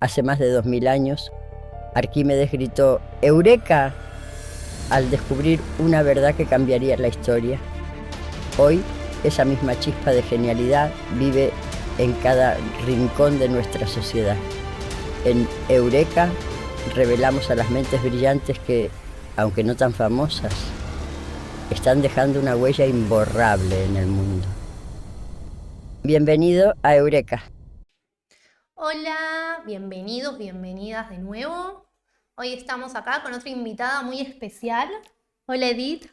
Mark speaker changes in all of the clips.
Speaker 1: Hace más de 2000 años, Arquímedes gritó ¡Eureka!, al descubrir una verdad que cambiaría la historia. Hoy, esa misma chispa de genialidad vive en cada rincón de nuestra sociedad. En Eureka revelamos a las mentes brillantes que, aunque no tan famosas, están dejando una huella imborrable en el mundo. Bienvenido a Eureka.
Speaker 2: Hola, bienvenidos, bienvenidas de nuevo. Hoy estamos acá con otra invitada muy especial. Hola Edith,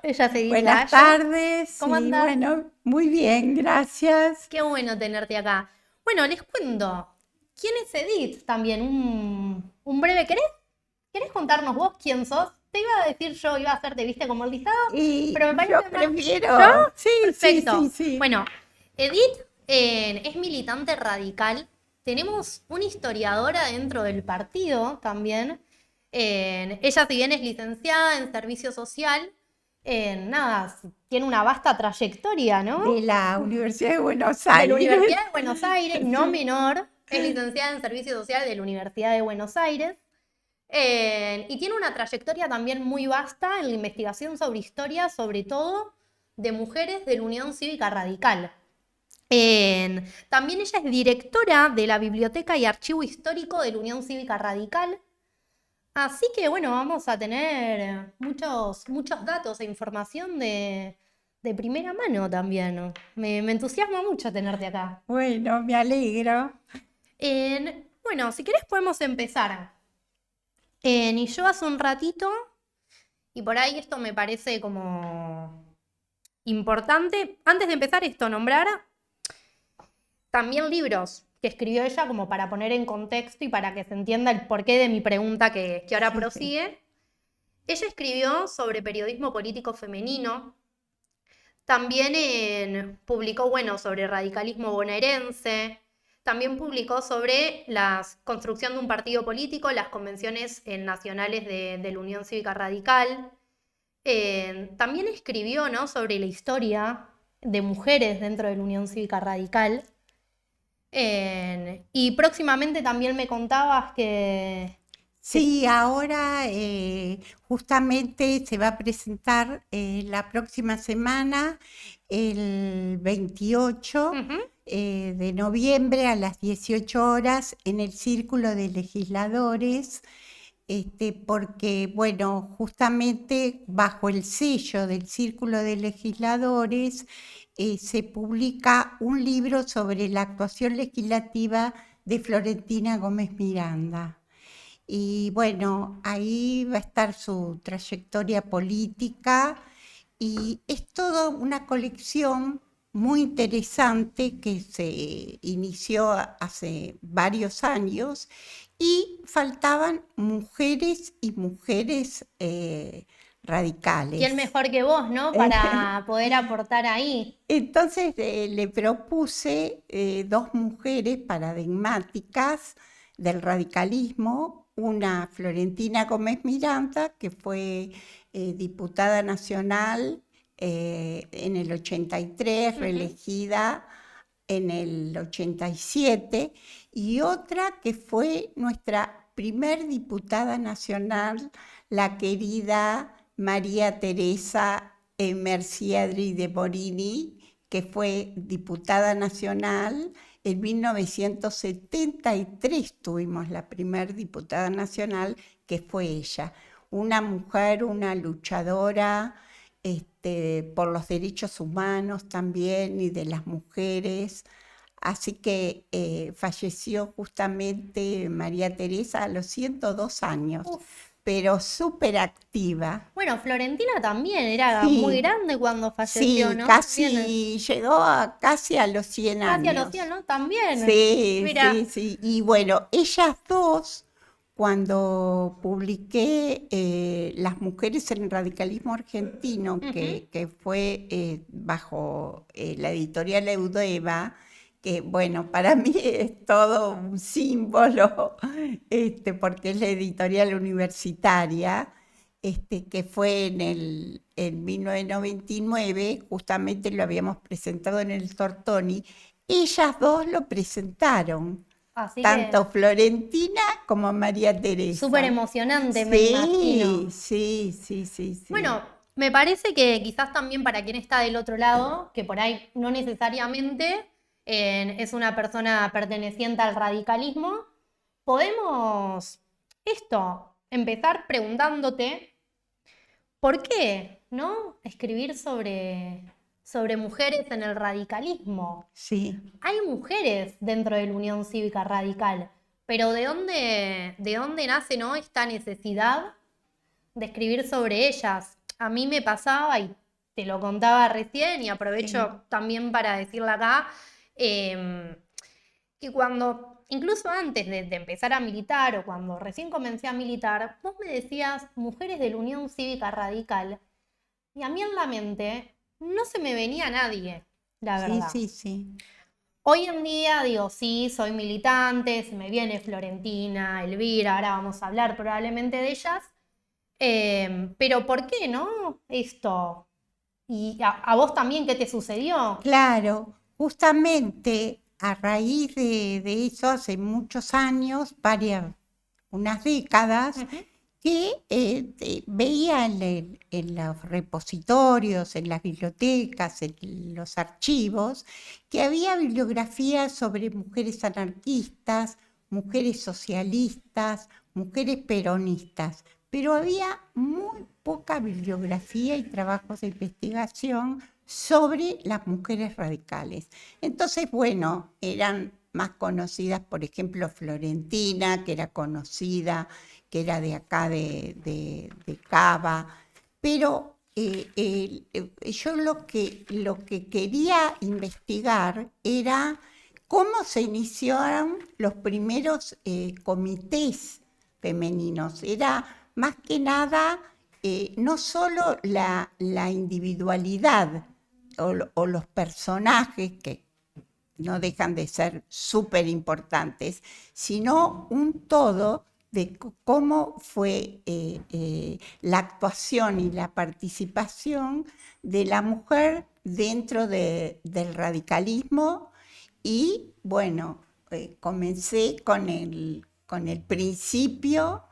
Speaker 2: ella es Edith
Speaker 3: Buenas
Speaker 2: Gallo.
Speaker 3: tardes.
Speaker 2: ¿Cómo
Speaker 3: Sí,
Speaker 2: andás?
Speaker 3: bueno, muy bien, gracias.
Speaker 2: Qué bueno tenerte acá. Bueno, les cuento, ¿quién es Edith? También un breve, ¿querés contarnos vos quién sos? Te iba a decir yo, iba a hacerte, viste, como el listado,
Speaker 3: Y
Speaker 2: pero me parece
Speaker 3: yo
Speaker 2: más...
Speaker 3: prefiero.
Speaker 2: ¿Yo?
Speaker 3: Sí,
Speaker 2: Perfecto.
Speaker 3: sí.
Speaker 2: Bueno, Edith es militante radical. Tenemos una historiadora dentro del partido también. Ella, si bien es licenciada en servicio social, nada, tiene una vasta trayectoria, ¿no?
Speaker 3: De la Universidad de Buenos
Speaker 2: De la
Speaker 3: Aires.
Speaker 2: Universidad de Buenos Aires, no
Speaker 3: Sí.
Speaker 2: menor. Es licenciada en servicio social de la Universidad de Buenos Aires. Y tiene una trayectoria también muy vasta en la investigación sobre historia, sobre todo de mujeres de la Unión Cívica Radical. También ella es directora de la Biblioteca y Archivo Histórico de la Unión Cívica Radical. Así que bueno, vamos a tener muchos datos e información de primera mano también. Me entusiasma mucho tenerte acá.
Speaker 3: Bueno, me alegro.
Speaker 2: Bueno, si querés podemos empezar. Y yo hace un ratito, y por ahí esto me parece como importante, antes de empezar esto, nombrar también libros que escribió ella como para poner en contexto y para que se entienda el porqué de mi pregunta que ahora prosigue. Ella escribió sobre periodismo político femenino, también publicó, bueno, sobre radicalismo bonaerense, también publicó sobre la construcción de un partido político, las convenciones nacionales de la Unión Cívica Radical. También escribió, ¿no?, sobre la historia de mujeres dentro de la Unión Cívica Radical. Y próximamente también me contabas que...
Speaker 3: Sí, ahora justamente se va a presentar la próxima semana, el 28
Speaker 2: Ujú.
Speaker 3: de noviembre a las 18 horas en el Círculo de Legisladores, porque, bueno, justamente bajo el sello del Círculo de Legisladores se publica un libro sobre la actuación legislativa de Florentina Gómez Miranda. Y bueno, ahí va a estar su trayectoria política y es toda una colección muy interesante que se inició hace varios años y faltaban mujeres y mujeres radicales.
Speaker 2: ¿Quién mejor que vos, no?, para poder aportar ahí.
Speaker 3: Entonces le propuse dos mujeres paradigmáticas del radicalismo, una Florentina Gómez Miranda, que fue diputada nacional en el 83, reelegida en el 87, y otra que fue nuestra primer diputada nacional, la querida María Teresa Merciadri de Morini, que fue diputada nacional. En 1973 tuvimos la primer diputada nacional, que fue ella. Una mujer, una luchadora por los derechos humanos también y de las mujeres. Así que falleció justamente María Teresa a los 102 años.
Speaker 2: Uf.
Speaker 3: Pero súper activa.
Speaker 2: Bueno, Florentina también era muy
Speaker 3: Sí,
Speaker 2: grande cuando falleció,
Speaker 3: sí,
Speaker 2: ¿no?
Speaker 3: casi llegó casi a los 100
Speaker 2: Casi a los
Speaker 3: años.
Speaker 2: 100, ¿no? También.
Speaker 3: Sí,
Speaker 2: Mira.
Speaker 3: sí. Y bueno, ellas dos, cuando publiqué Las mujeres en el radicalismo argentino, que fue bajo la editorial Eudeva, que bueno, para mí es todo un símbolo, porque es la editorial universitaria, que fue en 1999, justamente lo habíamos presentado en el Tortoni. Ellas dos lo presentaron.
Speaker 2: Así
Speaker 3: tanto
Speaker 2: que
Speaker 3: Florentina como María Teresa.
Speaker 2: súper emocionante, me
Speaker 3: Sí,
Speaker 2: imagino.
Speaker 3: sí.
Speaker 2: Bueno, me parece que quizás también para quien está del otro lado, que por ahí no necesariamente es una persona perteneciente al radicalismo, podemos empezar preguntándote por qué, ¿no? Escribir sobre mujeres en el radicalismo.
Speaker 3: sí.
Speaker 2: Hay mujeres dentro de la Unión Cívica Radical, pero ¿de dónde nace, ¿no? esta necesidad de escribir sobre ellas? A mí me pasaba, y te lo contaba recién, y aprovecho también para decirle acá, em, que cuando, incluso antes de empezar a militar o cuando recién comencé a militar, vos me decías mujeres de la Unión Cívica Radical, y a mí en la mente no se me venía nadie, la verdad.
Speaker 3: Sí.
Speaker 2: Hoy en día digo, sí, soy militante, se me viene Florentina, Elvira, ahora vamos a hablar probablemente de ellas, pero ¿por qué no esto? ¿Y a vos también qué te sucedió?
Speaker 3: Claro, justamente a raíz de eso, hace muchos años, unas décadas,
Speaker 2: Ujú.
Speaker 3: que veía en los repositorios, en las bibliotecas, en los archivos, que había bibliografías sobre mujeres anarquistas, mujeres socialistas, mujeres peronistas, pero había muy poca bibliografía y trabajos de investigación sobre las mujeres radicales. Entonces, bueno, eran más conocidas, por ejemplo, Florentina, que era conocida, que era de acá de Cava, pero yo lo que quería investigar era cómo se iniciaron los primeros comités femeninos. Era más que nada no solo la individualidad o los personajes que no dejan de ser súper importantes, sino un todo de cómo fue la actuación y la participación de la mujer dentro del radicalismo. Y bueno, comencé con el principio,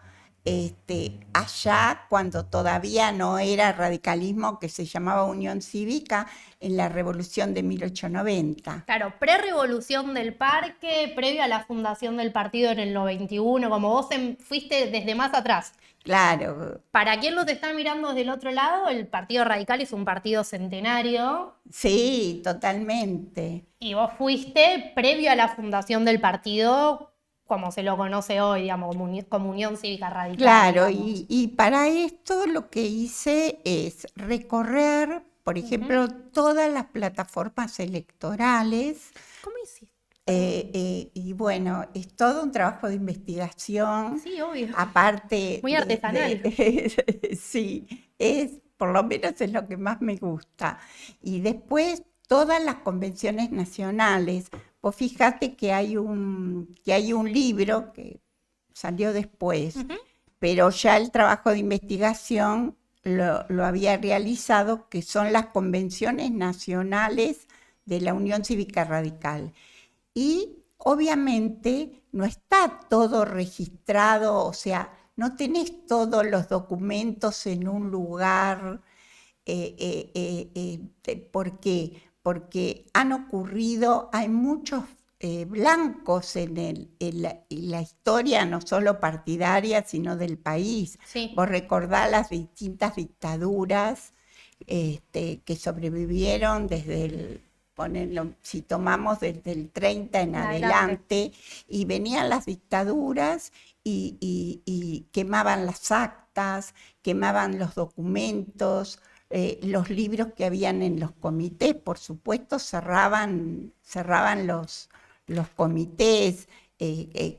Speaker 3: allá cuando todavía no era radicalismo, que se llamaba Unión Cívica, en la Revolución de 1890.
Speaker 2: Claro, pre-revolución del parque, previo a la fundación del partido en el 91, como vos fuiste desde más atrás.
Speaker 3: Claro,
Speaker 2: Para quien los está mirando desde el otro lado, el Partido Radical es un partido centenario
Speaker 3: sí, totalmente.
Speaker 2: y vos fuiste previo a la fundación del partido, como se lo conoce hoy, digamos, como Unión Cívica Radical,
Speaker 3: Claro,
Speaker 2: digamos.
Speaker 3: y para esto lo que hice es recorrer, por
Speaker 2: Ujú.
Speaker 3: ejemplo, todas las plataformas electorales.
Speaker 2: ¿Cómo hiciste?
Speaker 3: Y bueno, es todo un trabajo de investigación,
Speaker 2: Sí, obvio.
Speaker 3: aparte
Speaker 2: Muy artesanal.
Speaker 3: sí, por lo menos es lo que más me gusta. Y después todas las convenciones nacionales. Vos fíjate que hay un libro que salió después,
Speaker 2: Ujú.
Speaker 3: pero ya el trabajo de investigación lo había realizado, que son las convenciones nacionales de la Unión Cívica Radical. Y obviamente no está todo registrado, o sea, no tenés todos los documentos en un lugar. ¿Por qué? Porque hay muchos blancos en la historia, no solo partidaria, sino del país.
Speaker 2: Sí,
Speaker 3: Vos recordás las distintas dictaduras que sobrevivieron si tomamos desde el 30 en
Speaker 2: adelante.
Speaker 3: adelante, y venían las dictaduras y quemaban las actas, quemaban los documentos, los libros que habían en los comités, por supuesto, cerraban los comités.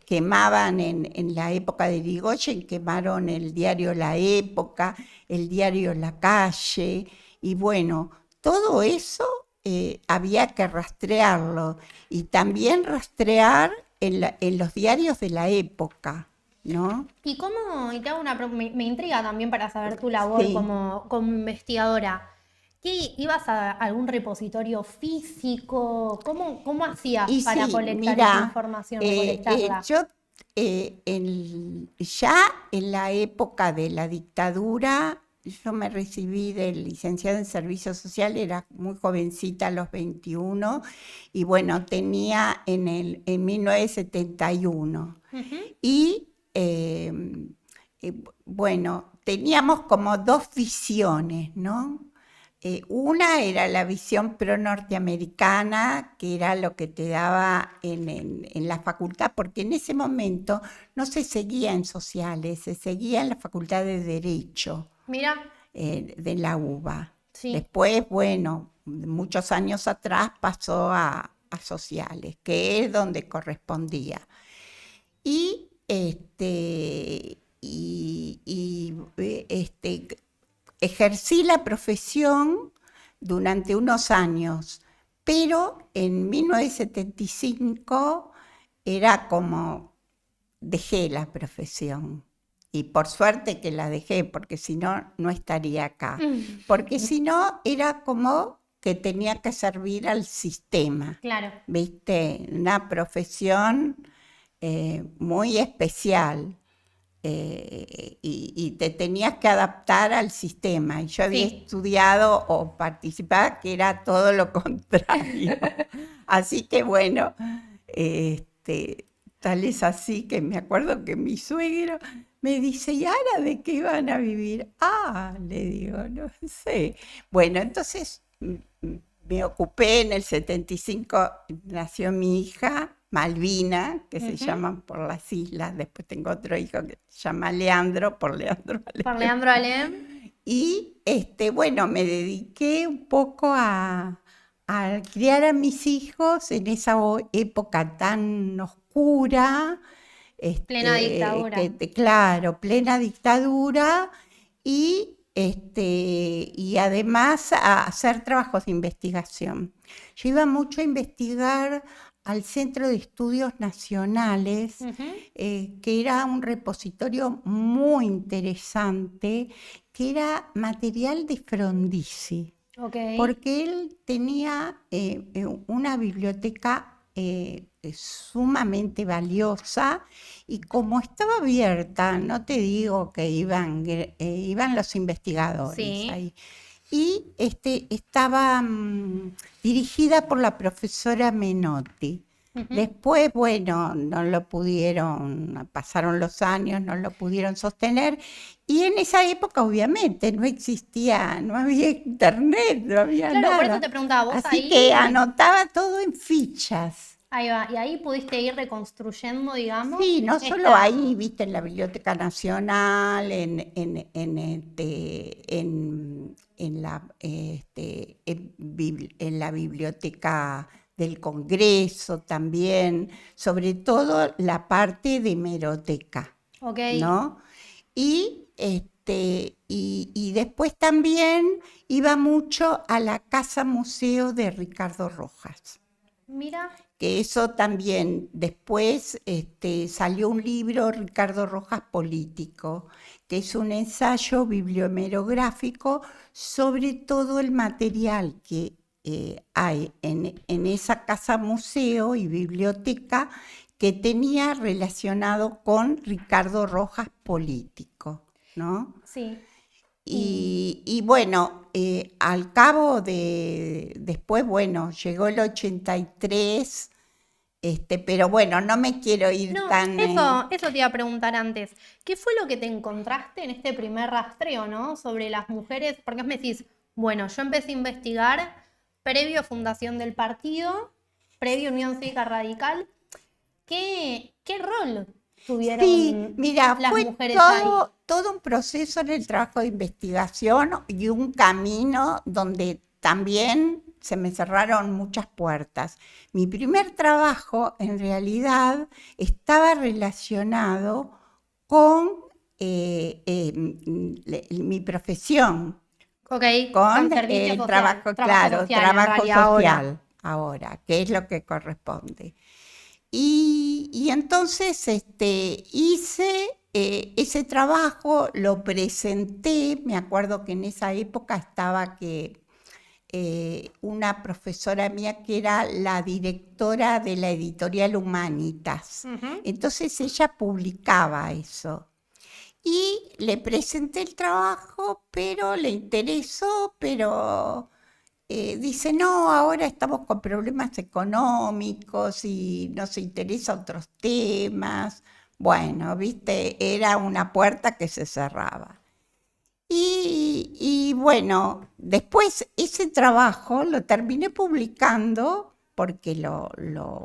Speaker 3: Quemaban en la época de Irigoyen, quemaron el diario La Época, el diario La Calle, y bueno, todo eso había que rastrearlo, y también rastrear en los diarios de la época, ¿no?
Speaker 2: Y te hago me intriga también para saber tu labor
Speaker 3: Sí.
Speaker 2: como investigadora. ¿Qué ibas a algún repositorio físico? ¿Cómo hacías
Speaker 3: Y
Speaker 2: para
Speaker 3: sí,
Speaker 2: colectar esa
Speaker 3: mira,
Speaker 2: información, recolectarla?
Speaker 3: yo ya en la época de la dictadura, yo me recibí de licenciada en Servicio Social, era muy jovencita, a los 21, y bueno, tenía en 1971.
Speaker 2: Ujú.
Speaker 3: Y eh, bueno, teníamos como dos visiones, ¿no? Una era la visión pro-norteamericana, que era lo que te daba en la facultad, porque en ese momento no se seguía en sociales, se seguía en la facultad de Derecho
Speaker 2: Mira,
Speaker 3: de la UBA.
Speaker 2: sí.
Speaker 3: Después, bueno, muchos años atrás pasó a sociales, que es donde correspondía. Y, ejercí la profesión durante unos años, pero en 1975 era como dejé la profesión. Y por suerte que la dejé, porque si no, no estaría acá. Porque si no, era como que tenía que servir al sistema.
Speaker 2: Claro.
Speaker 3: ¿Viste? Una profesión muy especial. Y te tenías que adaptar al sistema. Y yo había
Speaker 2: Sí.
Speaker 3: estudiado o participado que era todo lo contrario. Así que bueno, tal es así que me acuerdo que mi suegro me dice, ¿y ahora de qué van a vivir? Ah, le digo, no sé. Bueno, entonces me ocupé en el 75, nació mi hija, Malvina, que se
Speaker 2: Ujú.
Speaker 3: llaman por las islas, después tengo otro hijo que se llama Leandro, por Leandro
Speaker 2: Por
Speaker 3: Alem.
Speaker 2: Leandro Alem.
Speaker 3: Y bueno, me dediqué un poco a criar a mis hijos en esa época tan oscura,
Speaker 2: Plena dictadura.
Speaker 3: claro, plena dictadura, y además a hacer trabajos de investigación. Yo iba mucho a investigar al Centro de Estudios Nacionales,
Speaker 2: Ujú.
Speaker 3: que era un repositorio muy interesante, que era material de Frondizi,
Speaker 2: Ok.
Speaker 3: porque él tenía una biblioteca sumamente valiosa y como estaba abierta, no te digo que iban los investigadores
Speaker 2: Sí.
Speaker 3: ahí, y estaba dirigida por la profesora Menotti.
Speaker 2: Ujú.
Speaker 3: Después, bueno, no lo pudieron, pasaron los años, no lo pudieron sostener. Y en esa época, obviamente, no existía, no había internet, no había
Speaker 2: Claro, por eso
Speaker 3: nada.
Speaker 2: te preguntaba, vos
Speaker 3: Así que
Speaker 2: ahí.
Speaker 3: anotaba todo en fichas.
Speaker 2: Ahí va. Y ahí pudiste ir reconstruyendo, digamos,
Speaker 3: Sí, no solo
Speaker 2: esta.
Speaker 3: ahí, viste, en la Biblioteca Nacional, en la Biblioteca del Congreso también, sobre todo la parte de hemeroteca,
Speaker 2: Ok.
Speaker 3: ¿no? Y después también iba mucho a la Casa Museo de Ricardo Rojas,
Speaker 2: Mira.
Speaker 3: que eso también, después salió un libro, Ricardo Rojas Político, que es un ensayo bibliomerográfico sobre todo el material que hay en esa casa museo y biblioteca que tenía relacionado con Ricardo Rojas Político, ¿no?
Speaker 2: Sí.
Speaker 3: Y bueno, al cabo después, bueno, llegó el 83, pero bueno, no me quiero ir
Speaker 2: No,
Speaker 3: tan...
Speaker 2: eso te iba a preguntar antes. ¿Qué fue lo que te encontraste en este primer rastreo, ¿no? Sobre las mujeres, porque me decís, bueno, yo empecé a investigar previo a fundación del partido, previo a Unión Cívica Radical. ¿Qué rol
Speaker 3: Sí,
Speaker 2: tuvieron
Speaker 3: mira,
Speaker 2: las
Speaker 3: fue
Speaker 2: mujeres ahí?
Speaker 3: todo un proceso en el trabajo de investigación y un camino donde también se me cerraron muchas puertas. Mi primer trabajo, en realidad, estaba relacionado con mi profesión,
Speaker 2: Ok, con
Speaker 3: con
Speaker 2: servicio
Speaker 3: el
Speaker 2: social,
Speaker 3: trabajo,
Speaker 2: trabajo
Speaker 3: claro,
Speaker 2: social en
Speaker 3: trabajo
Speaker 2: realidad ahora.
Speaker 3: social ahora, que es lo que corresponde. Y entonces hice ese trabajo, lo presenté, me acuerdo que en esa época estaba que una profesora mía que era la directora de la editorial Humanitas. Entonces ella publicaba eso. Y le presenté el trabajo, pero le interesó, pero dice, no, ahora estamos con problemas económicos y nos interesa otros temas. Bueno, viste, era una puerta que se cerraba. Y bueno, después ese trabajo lo terminé publicando porque lo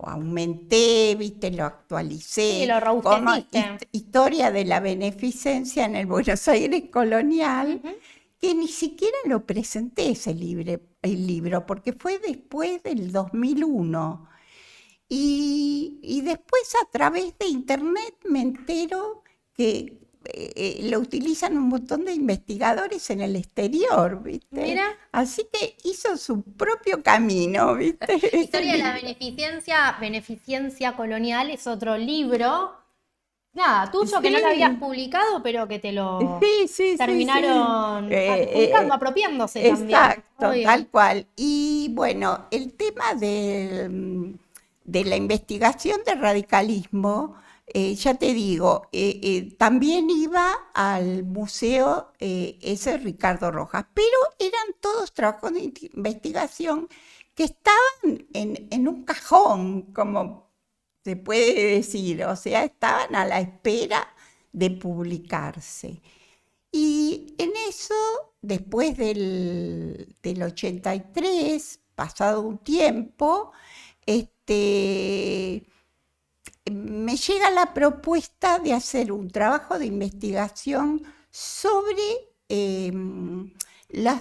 Speaker 3: aumenté, viste, lo actualicé.
Speaker 2: Sí, lo
Speaker 3: Como
Speaker 2: robusteciste.
Speaker 3: historia de la beneficencia en el Buenos Aires colonial, que ni siquiera lo presenté el libro, porque fue después del 2001. Y después a través de internet me entero que lo utilizan un montón de investigadores en el exterior, ¿viste?
Speaker 2: Mira.
Speaker 3: Así que hizo su propio camino, ¿viste?
Speaker 2: Historia de la beneficencia colonial es otro libro. Nada, tuyo que no lo habías publicado, pero que te lo terminaron publicando, apropiándose también.
Speaker 3: Exacto,
Speaker 2: Obvio.
Speaker 3: tal cual. Y bueno, el tema de la investigación del radicalismo, ya te digo, también iba al museo ese Ricardo Rojas, pero eran todos trabajos de investigación que estaban en un cajón, como se puede decir, o sea, estaban a la espera de publicarse. Y en eso, después del 83, pasado un tiempo, me llega la propuesta de hacer un trabajo de investigación sobre la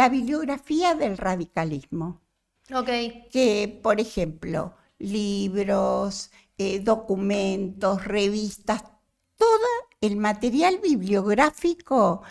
Speaker 3: bibliografía del radicalismo.
Speaker 2: Ok.
Speaker 3: Que, por ejemplo, libros, documentos, revistas, todo el material bibliográfico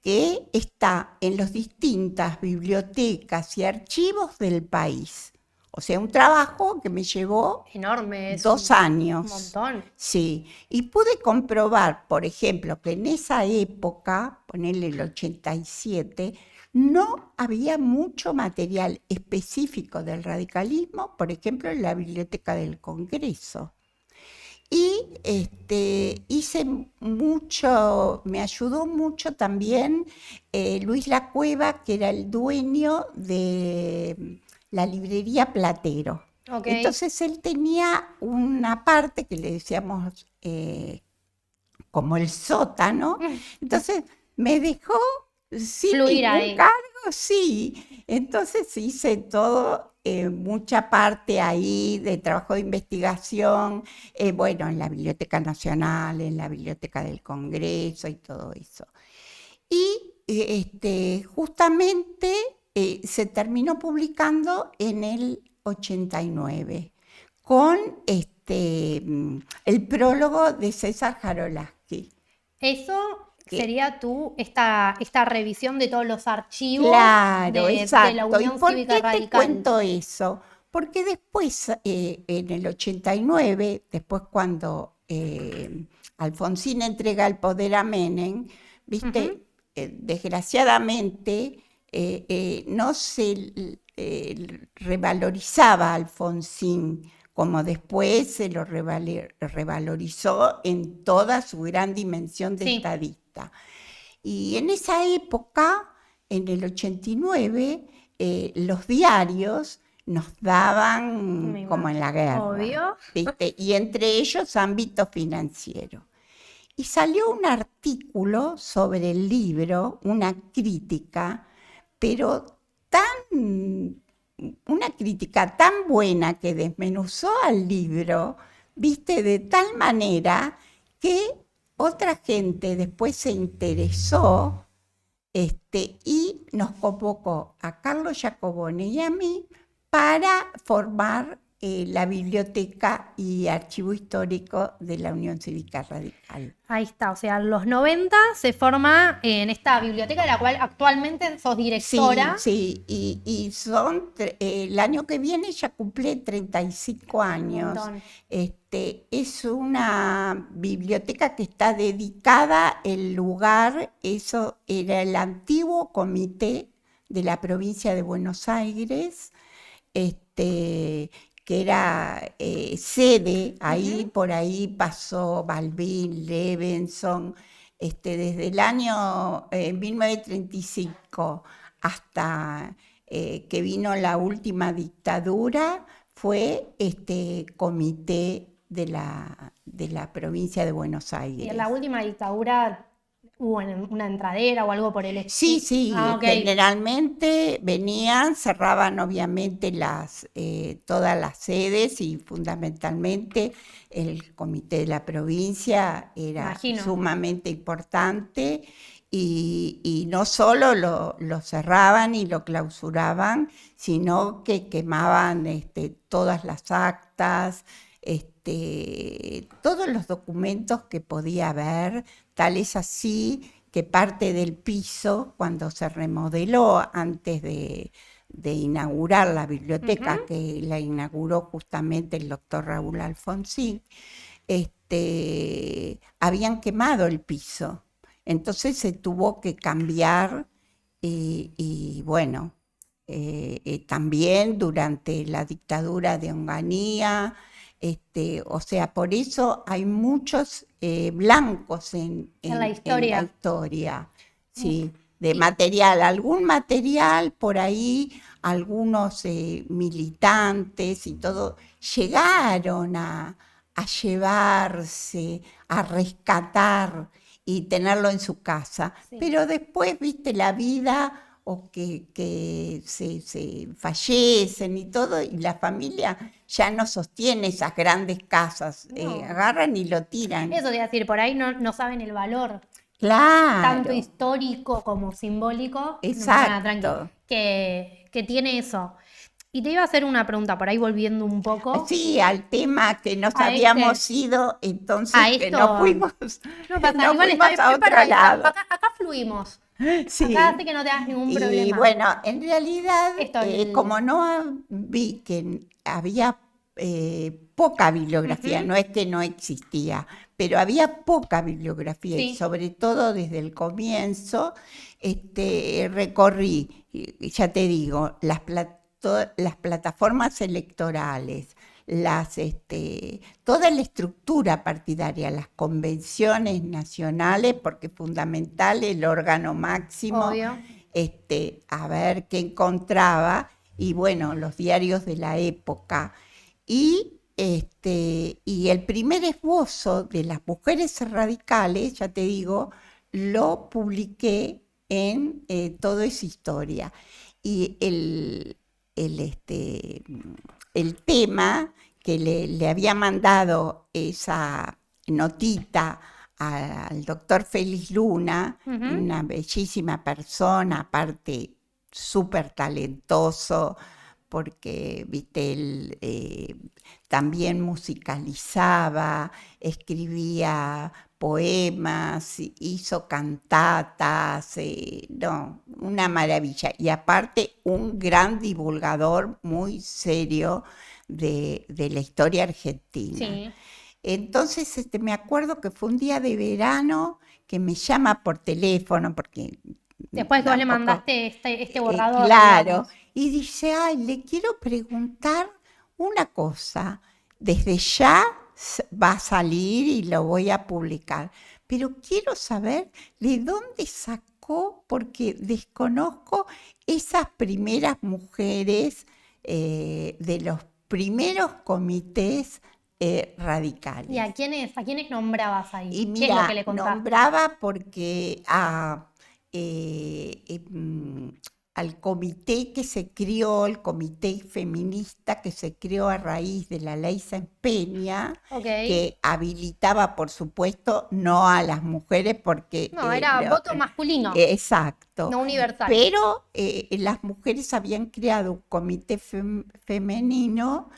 Speaker 3: que está en las distintas bibliotecas y archivos del país. O sea, un trabajo que me llevó
Speaker 2: Enorme,
Speaker 3: 2 años.
Speaker 2: Un montón.
Speaker 3: Sí, y pude comprobar, por ejemplo, que en esa época, ponerle el 87, no había mucho material específico del radicalismo, por ejemplo, en la Biblioteca del Congreso. Y hice mucho, me ayudó mucho también Luis La Cueva, que era el dueño de la librería Platero.
Speaker 2: Okay.
Speaker 3: Entonces él tenía una parte que le decíamos como el sótano. Entonces me dejó sin ningún cargo, sí. Entonces hice todo, mucha parte ahí de trabajo de investigación, bueno, en la Biblioteca Nacional, en la Biblioteca del Congreso y todo eso. Y justamente se terminó publicando en el 89 con el prólogo de César Jarolaski.
Speaker 2: Eso sería esta revisión de todos los archivos
Speaker 3: de
Speaker 2: la Unión Cívica Radical. ¿Por qué
Speaker 3: te cuento eso? Porque después, en el 89, después cuando Alfonsín entrega el poder a Menem, ¿viste? Desgraciadamente no se revalorizaba a Alfonsín como después se lo revalorizó en toda su gran dimensión de estadista. Y en esa época, en el 89, los diarios nos daban como en la guerra.
Speaker 2: Obvio.
Speaker 3: ¿Viste? Y entre ellos ámbito financiero. Y salió un artículo sobre el libro, una crítica, pero una crítica tan buena que desmenuzó al libro, viste, de tal manera que otra gente después se interesó y nos convocó a Carlos Giacobone y a mí para formar la biblioteca y archivo histórico de la Unión Cívica Radical.
Speaker 2: Ahí está, o sea, en los 90 se forma en esta biblioteca de la cual actualmente sos directora.
Speaker 3: Sí, y son, el año que viene ya cumple 35 años. Es una biblioteca que está dedicada, el lugar, eso era el antiguo comité de la provincia de Buenos Aires, que era sede, ahí por ahí pasó Balbín, Levenson, desde el año 1935 hasta que vino la última dictadura, fue comité de la provincia de Buenos
Speaker 2: Y
Speaker 3: Aires.
Speaker 2: en la última dictadura hubo una entradera o algo por el estilo.
Speaker 3: Sí, sí,
Speaker 2: Ok.
Speaker 3: generalmente venían, cerraban obviamente todas las sedes y fundamentalmente el comité de la provincia era
Speaker 2: Imagino.
Speaker 3: sumamente importante y no solo lo cerraban y lo clausuraban, sino que quemaban todas las actas, todos los documentos que podía haber, tal es así que parte del piso, cuando se remodeló antes de inaugurar la biblioteca, que la inauguró justamente el doctor Raúl Alfonsín, habían quemado el piso. Entonces se tuvo que cambiar y bueno, también durante la dictadura de Onganía, o sea, por eso hay muchos blancos en
Speaker 2: la
Speaker 3: la
Speaker 2: historia.
Speaker 3: historia, sí, de material, algún material por ahí, algunos militantes y todo, llegaron a llevarse, a rescatar y tenerlo en su casa,
Speaker 2: Sí.
Speaker 3: pero después, viste, la vida o que se fallecen y todo, y la familia ya no sostiene esas grandes casas,
Speaker 2: No.
Speaker 3: agarran y lo tiran.
Speaker 2: Eso te iba a decir, por ahí no saben el valor, tanto
Speaker 3: Claro,
Speaker 2: histórico como simbólico,
Speaker 3: exacto.
Speaker 2: tranqui, que tiene eso. Y te iba a hacer una pregunta, por ahí volviendo un poco.
Speaker 3: Sí, al tema que nos
Speaker 2: A
Speaker 3: habíamos ido, entonces
Speaker 2: a
Speaker 3: que
Speaker 2: esto.
Speaker 3: nos fuimos,
Speaker 2: No pasa,
Speaker 3: nos
Speaker 2: igual
Speaker 3: fuimos
Speaker 2: está,
Speaker 3: a
Speaker 2: es
Speaker 3: otro
Speaker 2: perfecto.
Speaker 3: lado.
Speaker 2: Acá fluimos.
Speaker 3: Sí.
Speaker 2: Acá hace que no te hagas ningún
Speaker 3: Y
Speaker 2: problema.
Speaker 3: bueno, en realidad,
Speaker 2: Esto,
Speaker 3: como no vi que había poca bibliografía, no es que no existía, pero había poca bibliografía,
Speaker 2: Sí.
Speaker 3: y sobre todo desde el comienzo, recorrí, ya te digo, las plataformas electorales, toda la estructura partidaria, las convenciones nacionales, porque es fundamental el órgano máximo,
Speaker 2: Obvio.
Speaker 3: a ver qué encontraba, y bueno, los diarios de la época. Y el primer esbozo de las mujeres radicales, ya te digo, lo publiqué en Todo es Historia. Y el tema que le había mandado esa notita al doctor Félix Luna, una bellísima persona, aparte súper talentoso, porque, viste, él también musicalizaba, escribía poemas, hizo cantatas, no, una maravilla. Y aparte un gran divulgador muy serio de la historia argentina.
Speaker 2: Sí.
Speaker 3: Entonces me acuerdo que fue un día de verano que me llama por teléfono, porque
Speaker 2: Después que vos le
Speaker 3: tampoco-
Speaker 2: mandaste este borrador.
Speaker 3: claro,
Speaker 2: digamos.
Speaker 3: y dice, ay, le quiero preguntar una cosa, desde ya va a salir y lo voy a publicar, pero quiero saber de dónde sacó, porque desconozco esas primeras mujeres de los primeros comités radicales.
Speaker 2: ¿Y a quiénes nombrabas ahí?
Speaker 3: Y
Speaker 2: ¿Qué es lo
Speaker 3: mira,
Speaker 2: que le contaste?
Speaker 3: nombraba porque al comité que se creó, el comité feminista que se creó a raíz de la ley Sempenia,
Speaker 2: Ok.
Speaker 3: que habilitaba, por supuesto, no a las mujeres porque...
Speaker 2: No, era voto masculino,
Speaker 3: Exacto.
Speaker 2: no universal.
Speaker 3: Pero las mujeres habían creado un comité femenino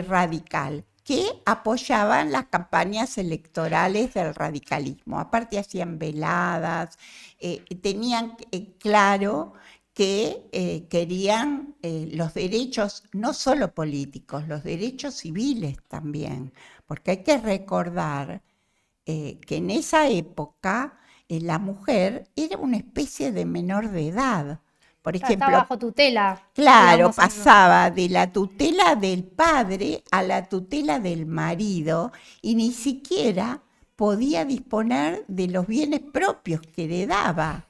Speaker 3: radical que apoyaban las campañas electorales del radicalismo. Aparte hacían veladas, tenían claro que querían los derechos, no solo políticos, los derechos civiles también, porque hay que recordar que en esa época la mujer era una especie de menor de edad, Por
Speaker 2: Está
Speaker 3: ejemplo,
Speaker 2: bajo tutela.
Speaker 3: claro,
Speaker 2: digamos,
Speaker 3: pasaba de la tutela del padre a la tutela del marido y ni siquiera podía disponer de los bienes propios que heredaba.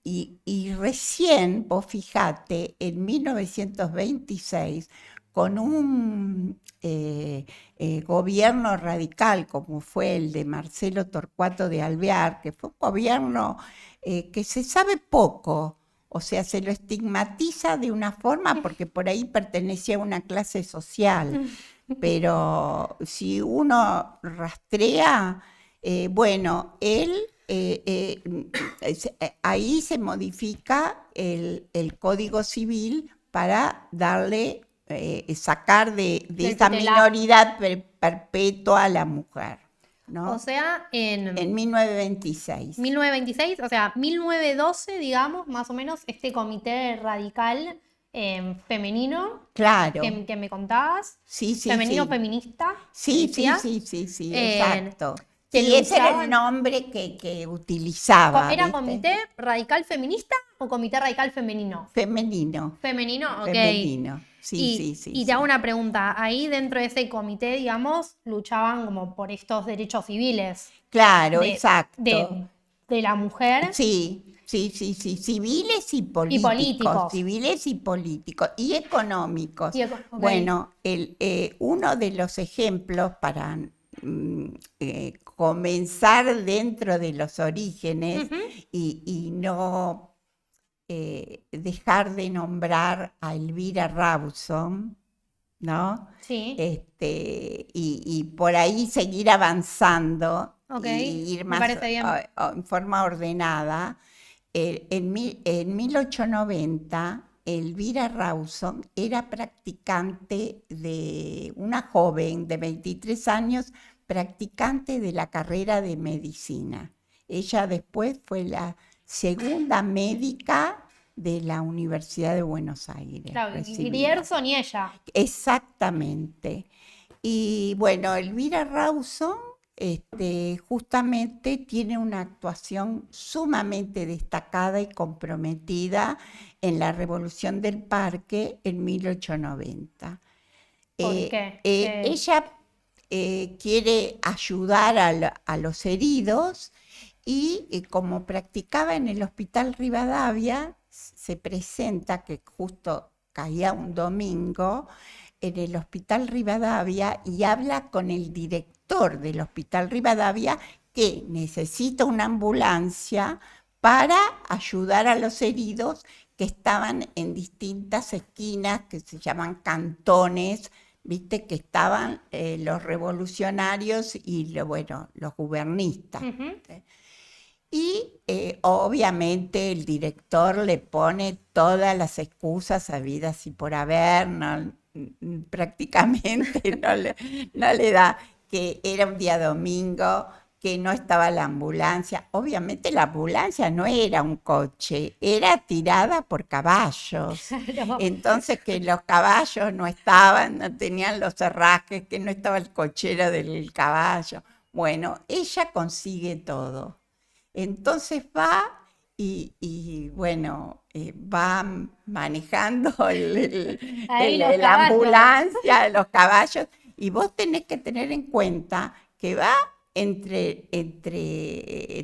Speaker 3: Y recién, vos fijate, en 1926, con un gobierno radical como fue el de Marcelo Torcuato de Alvear, que fue un gobierno que se sabe poco, o sea, se lo estigmatiza de una forma porque por ahí pertenecía a una clase social, pero si uno rastrea, bueno, él ahí se modifica el Código Civil para darle, sacar de
Speaker 2: del
Speaker 3: esa
Speaker 2: tutelaje.
Speaker 3: minoridad perpetua a la mujer, ¿no?
Speaker 2: O sea,
Speaker 3: En 1926.
Speaker 2: 1926, o sea, 1912, digamos, más o menos, este comité radical femenino
Speaker 3: Claro,
Speaker 2: que me contabas,
Speaker 3: sí, sí,
Speaker 2: femenino
Speaker 3: sí.
Speaker 2: feminista,
Speaker 3: Sí,
Speaker 2: decía,
Speaker 3: sí,
Speaker 2: eh,
Speaker 3: exacto.
Speaker 2: que
Speaker 3: Sí, ese era el
Speaker 2: luchaban.
Speaker 3: nombre que utilizaba,
Speaker 2: ¿Era
Speaker 3: ¿viste?
Speaker 2: comité radical feminista o comité radical femenino?
Speaker 3: Femenino,
Speaker 2: Femenino, ok.
Speaker 3: femenino. Sí, sí, sí,
Speaker 2: Y te hago
Speaker 3: sí.
Speaker 2: una pregunta, ahí dentro de ese comité, digamos, luchaban como por estos derechos civiles
Speaker 3: Claro,
Speaker 2: de,
Speaker 3: exacto.
Speaker 2: de, de la mujer
Speaker 3: Sí, sí, sí, sí,
Speaker 2: y políticos.
Speaker 3: civiles y políticos, y económicos.
Speaker 2: Ok.
Speaker 3: Bueno, uno de los ejemplos para comenzar dentro de los orígenes
Speaker 2: Ujú.
Speaker 3: y no dejar de nombrar a Elvira Rawson, ¿no?
Speaker 2: Sí,
Speaker 3: Y por ahí seguir avanzando
Speaker 2: ok,
Speaker 3: y ir
Speaker 2: me
Speaker 3: más
Speaker 2: parece bien.
Speaker 3: en forma ordenada. En 1890, Elvira Rawson era practicante de una joven de 23 años, practicante de la carrera de medicina. Ella después fue la segunda médica de la Universidad de Buenos Aires,
Speaker 2: Claro,
Speaker 3: recibida.
Speaker 2: Grierson y ella.
Speaker 3: Exactamente. Y bueno, Elvira Rawson justamente tiene una actuación sumamente destacada y comprometida en la Revolución del Parque en 1890.
Speaker 2: ¿Por qué?
Speaker 3: Ella quiere ayudar a los heridos y como practicaba en el Hospital Rivadavia, se presenta que justo caía un domingo en el Hospital Rivadavia y habla con el director del Hospital Rivadavia que necesita una ambulancia para ayudar a los heridos que estaban en distintas esquinas que se llaman cantones, viste que estaban los revolucionarios y bueno, los gubernistas.
Speaker 2: Ujú.
Speaker 3: Y obviamente el director le pone todas las excusas habidas y por haber, prácticamente no le da que era un día domingo, que no estaba la ambulancia. Obviamente la ambulancia no era un coche, era tirada por caballos.
Speaker 2: Claro.
Speaker 3: Entonces que los caballos no estaban, no tenían los herrajes, que no estaba el cochero del caballo. Bueno, ella consigue todo. Entonces va bueno, va manejando
Speaker 2: Ahí los
Speaker 3: la
Speaker 2: caballos.
Speaker 3: ambulancia, los caballos, y vos tenés que tener en cuenta que va entre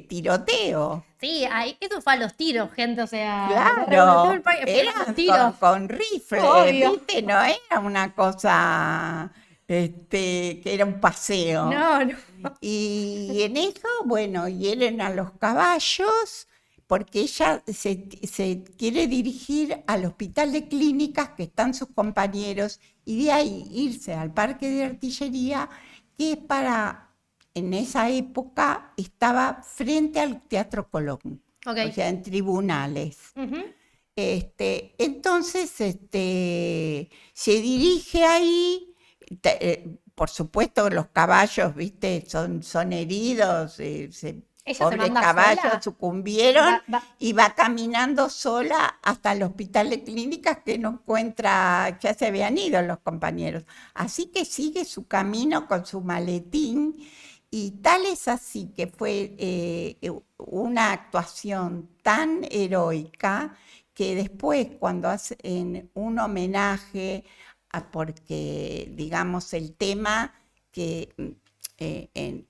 Speaker 3: tiroteo.
Speaker 2: Sí, ahí, eso fue a los tiros, gente, o sea, la Revolución del
Speaker 3: Claro,
Speaker 2: Parque fue a los
Speaker 3: eran
Speaker 2: tiros.
Speaker 3: con rifles,
Speaker 2: Obvio.
Speaker 3: ¿viste? No era una cosa que era un paseo.
Speaker 2: No, no.
Speaker 3: Y en eso, bueno, hieren a los caballos porque ella se quiere dirigir al hospital de clínicas que están sus compañeros y de ahí irse al parque de artillería que es en esa época estaba frente al Teatro Colón,
Speaker 2: Ok.
Speaker 3: o sea, en tribunales.
Speaker 2: Ujú.
Speaker 3: Entonces, se dirige ahí, por supuesto los caballos, viste, son heridos,
Speaker 2: Ella se
Speaker 3: pobres
Speaker 2: manda
Speaker 3: caballos
Speaker 2: sola.
Speaker 3: sucumbieron
Speaker 2: Va-
Speaker 3: y va caminando sola hasta el hospital de clínicas que no encuentra, ya se habían ido los compañeros. Así que sigue su camino con su maletín y tal es así que fue una actuación tan heroica que después cuando hacen un homenaje, porque digamos el tema que en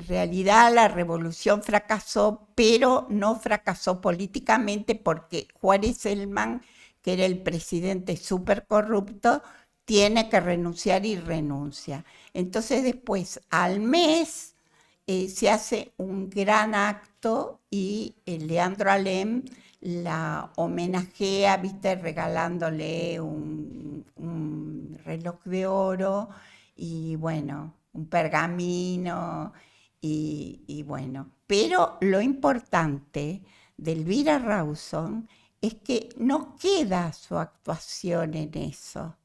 Speaker 3: realidad la revolución fracasó, pero no fracasó políticamente porque Juárez Celman, que era el presidente súper corrupto, tiene que renunciar y renuncia. Entonces después, al mes, se hace un gran acto y Leandro Alem la homenajea, viste, regalándole un reloj de oro y bueno, un pergamino y bueno. Pero lo importante de Elvira Rawson es que no queda su actuación en eso.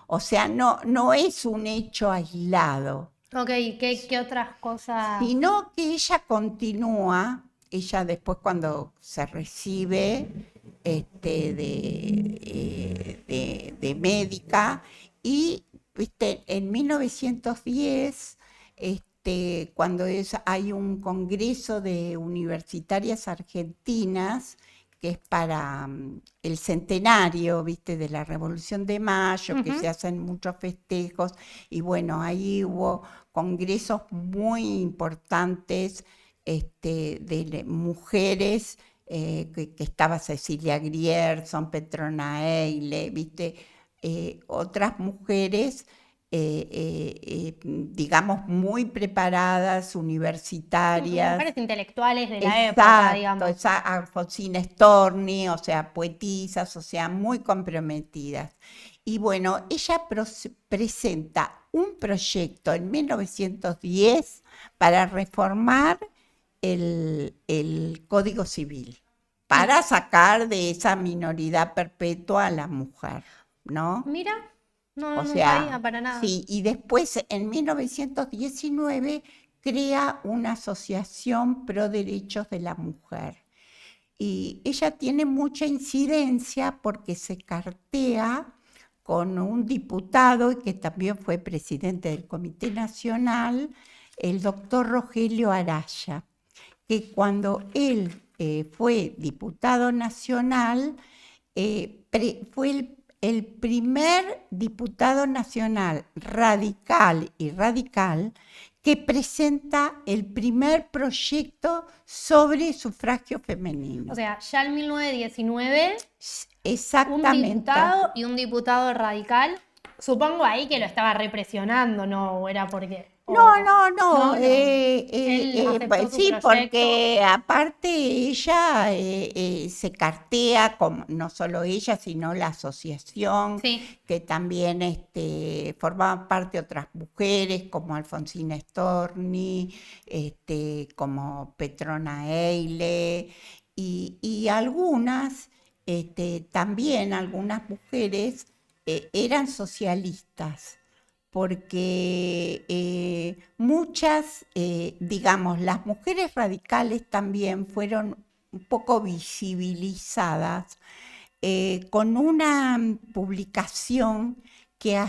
Speaker 3: O sea, no es un hecho aislado.
Speaker 2: Ok, ¿qué otras cosas?
Speaker 3: Sino que ella continúa, ella después cuando se recibe de médica y viste, en 1910, cuando hay un congreso de universitarias argentinas, que es para el centenario, viste, de la Revolución de Mayo, que se hacen muchos festejos, y bueno, ahí hubo congresos muy importantes de mujeres, que estaba Cecilia Grierson, Petrona Eile, viste, otras mujeres, digamos, muy preparadas, universitarias.
Speaker 2: Mujeres intelectuales de la época, digamos.
Speaker 3: Exacto, Alfonsina Storni, o sea, poetisas, o sea, muy comprometidas. Y bueno, ella presenta un proyecto en 1910 para reformar el Código Civil, para sacar de esa minoridad perpetua a la mujer, ¿no?
Speaker 2: Mira, no
Speaker 3: O sea,
Speaker 2: sabía para nada.
Speaker 3: sí, y después en 1919 crea una asociación pro derechos de la mujer. Y ella tiene mucha incidencia porque se cartea con un diputado que también fue presidente del Comité Nacional, el doctor Rogelio Araya, que cuando él fue diputado nacional, fue el primer diputado nacional radical que presenta el primer proyecto sobre sufragio femenino.
Speaker 2: O sea, ya en 1919,
Speaker 3: Exactamente.
Speaker 2: un diputado y un diputado radical, supongo ahí que lo estaba represionando, ¿no? ¿O era porque...?
Speaker 3: No.
Speaker 2: Él aceptó su
Speaker 3: Sí,
Speaker 2: proyecto.
Speaker 3: porque aparte ella se cartea, no solo ella, sino la asociación,
Speaker 2: Sí.
Speaker 3: que también formaban parte otras mujeres, como Alfonsina Storni, como Petrona Eile, y algunas, también algunas mujeres eran socialistas, porque muchas, digamos, las mujeres radicales también fueron un poco visibilizadas con una publicación que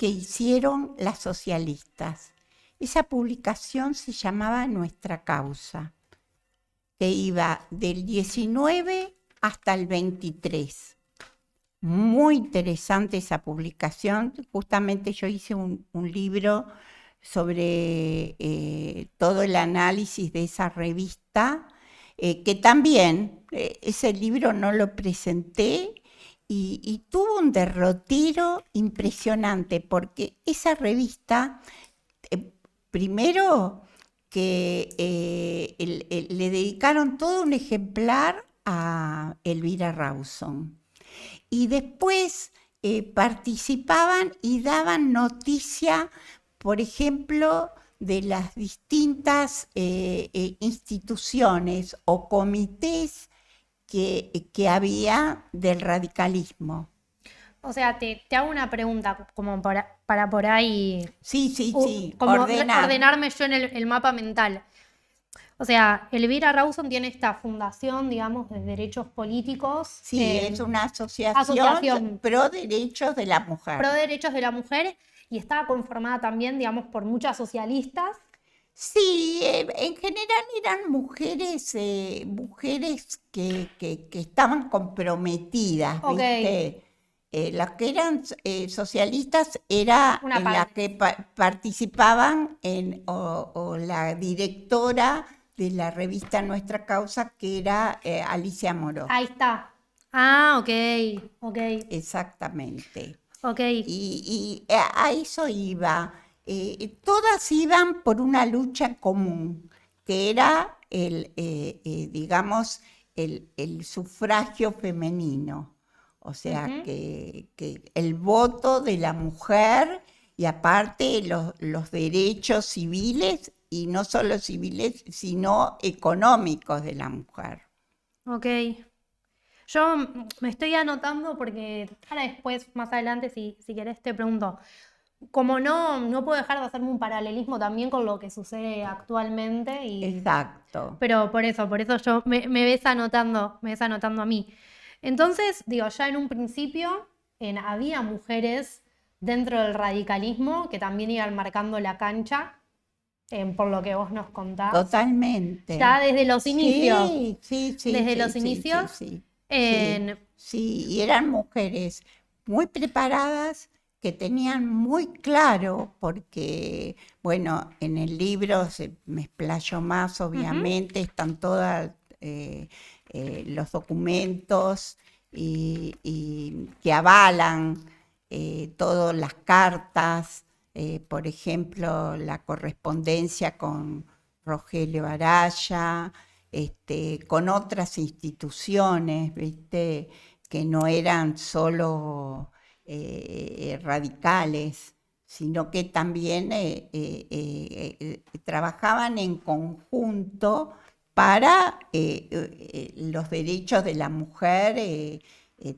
Speaker 3: hicieron las socialistas. Esa publicación se llamaba Nuestra Causa, que iba del 19 hasta el 23. Muy interesante esa publicación. Justamente yo hice un libro sobre todo el análisis de esa revista, que también ese libro no lo presenté y tuvo un derrotero impresionante, porque esa revista, primero que le dedicaron todo un ejemplar a Elvira Rawson. Y después participaban y daban noticia, por ejemplo, de las distintas instituciones o comités que había del radicalismo.
Speaker 2: O sea, te hago una pregunta como para por ahí...
Speaker 3: Sí,
Speaker 2: como ordenarme yo en el mapa mental. O sea, Elvira Rawson tiene esta fundación, digamos, de derechos políticos.
Speaker 3: Sí, es una asociación pro derechos de la mujer.
Speaker 2: Pro derechos de la mujer, y estaba conformada también, digamos, por muchas socialistas.
Speaker 3: Sí, en general eran mujeres, mujeres que estaban comprometidas,
Speaker 2: Ok,
Speaker 3: ¿viste? Las que eran socialistas era
Speaker 2: una
Speaker 3: en las
Speaker 2: parte.
Speaker 3: que participaban o la directora de la revista Nuestra Causa, que era Alicia Moró,
Speaker 2: Ahí está. Ah, ok, ok,
Speaker 3: exactamente.
Speaker 2: ok.
Speaker 3: Y a eso iba. Todas iban por una lucha común, que era digamos, el sufragio femenino. O sea,
Speaker 2: Ujú.
Speaker 3: que el voto de la mujer y aparte los derechos civiles, y no solo civiles, sino económicos de la mujer.
Speaker 2: Ok. Yo me estoy anotando porque ahora después, más adelante, si querés, te pregunto. Como no puedo dejar de hacerme un paralelismo también con lo que sucede actualmente
Speaker 3: Exacto.
Speaker 2: pero por eso yo me ves anotando a mí. Entonces, digo, ya en un principio había mujeres dentro del radicalismo que también iban marcando la cancha, por lo que vos nos contás. Ya
Speaker 3: Totalmente.
Speaker 2: desde los inicios,
Speaker 3: Sí, sí, sí,
Speaker 2: desde
Speaker 3: sí,
Speaker 2: los
Speaker 3: sí, sí,
Speaker 2: inicios,
Speaker 3: sí, sí,
Speaker 2: en...
Speaker 3: sí, y eran mujeres muy preparadas que tenían muy claro, porque, bueno, en el libro me explayo más,
Speaker 2: Ujú.
Speaker 3: obviamente, están todos los documentos y que avalan todas las cartas, por ejemplo, la correspondencia con Rogelio Araya, con otras instituciones, ¿viste? Que no eran solo radicales, sino que también trabajaban en conjunto para los derechos de la mujer,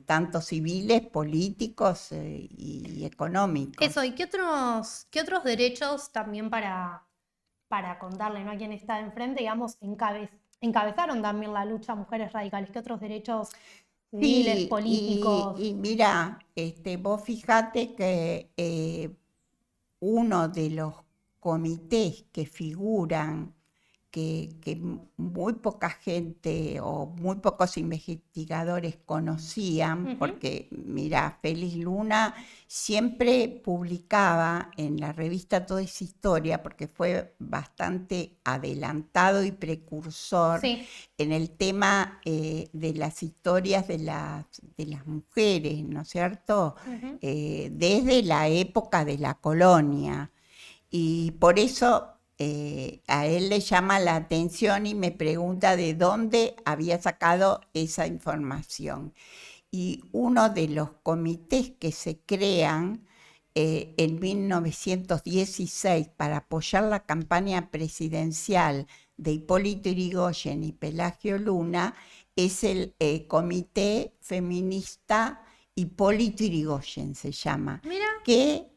Speaker 3: tanto civiles, políticos y
Speaker 2: Eso,
Speaker 3: económicos.
Speaker 2: ¿y qué otros derechos también para contarle, ¿no? A quien está enfrente, digamos, encabezaron también la lucha mujeres radicales? ¿Qué otros derechos civiles,
Speaker 3: Sí,
Speaker 2: políticos?
Speaker 3: y mira, vos fijate que uno de los comités que figuran, que muy poca gente o muy pocos investigadores conocían,
Speaker 2: Ujú.
Speaker 3: porque mira, Félix Luna siempre publicaba en la revista Toda esa historia, porque fue bastante adelantado y precursor
Speaker 2: Sí.
Speaker 3: en el tema de las historias de las mujeres, ¿no es cierto?
Speaker 2: Ujú.
Speaker 3: Desde la época de la colonia. Y por eso a él le llama la atención y me pregunta de dónde había sacado esa información. Y uno de los comités que se crean en 1916 para apoyar la campaña presidencial de Hipólito Yrigoyen y Pelagio Luna es el Comité Feminista Hipólito Yrigoyen, se llama,
Speaker 2: Mira,
Speaker 3: que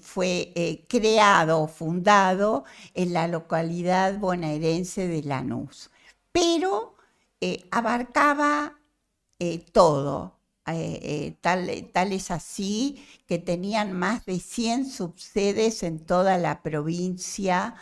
Speaker 3: fue creado, fundado en la localidad bonaerense de Lanús, pero abarcaba todo. Tal es así que tenían más de 100 subsedes en toda la provincia.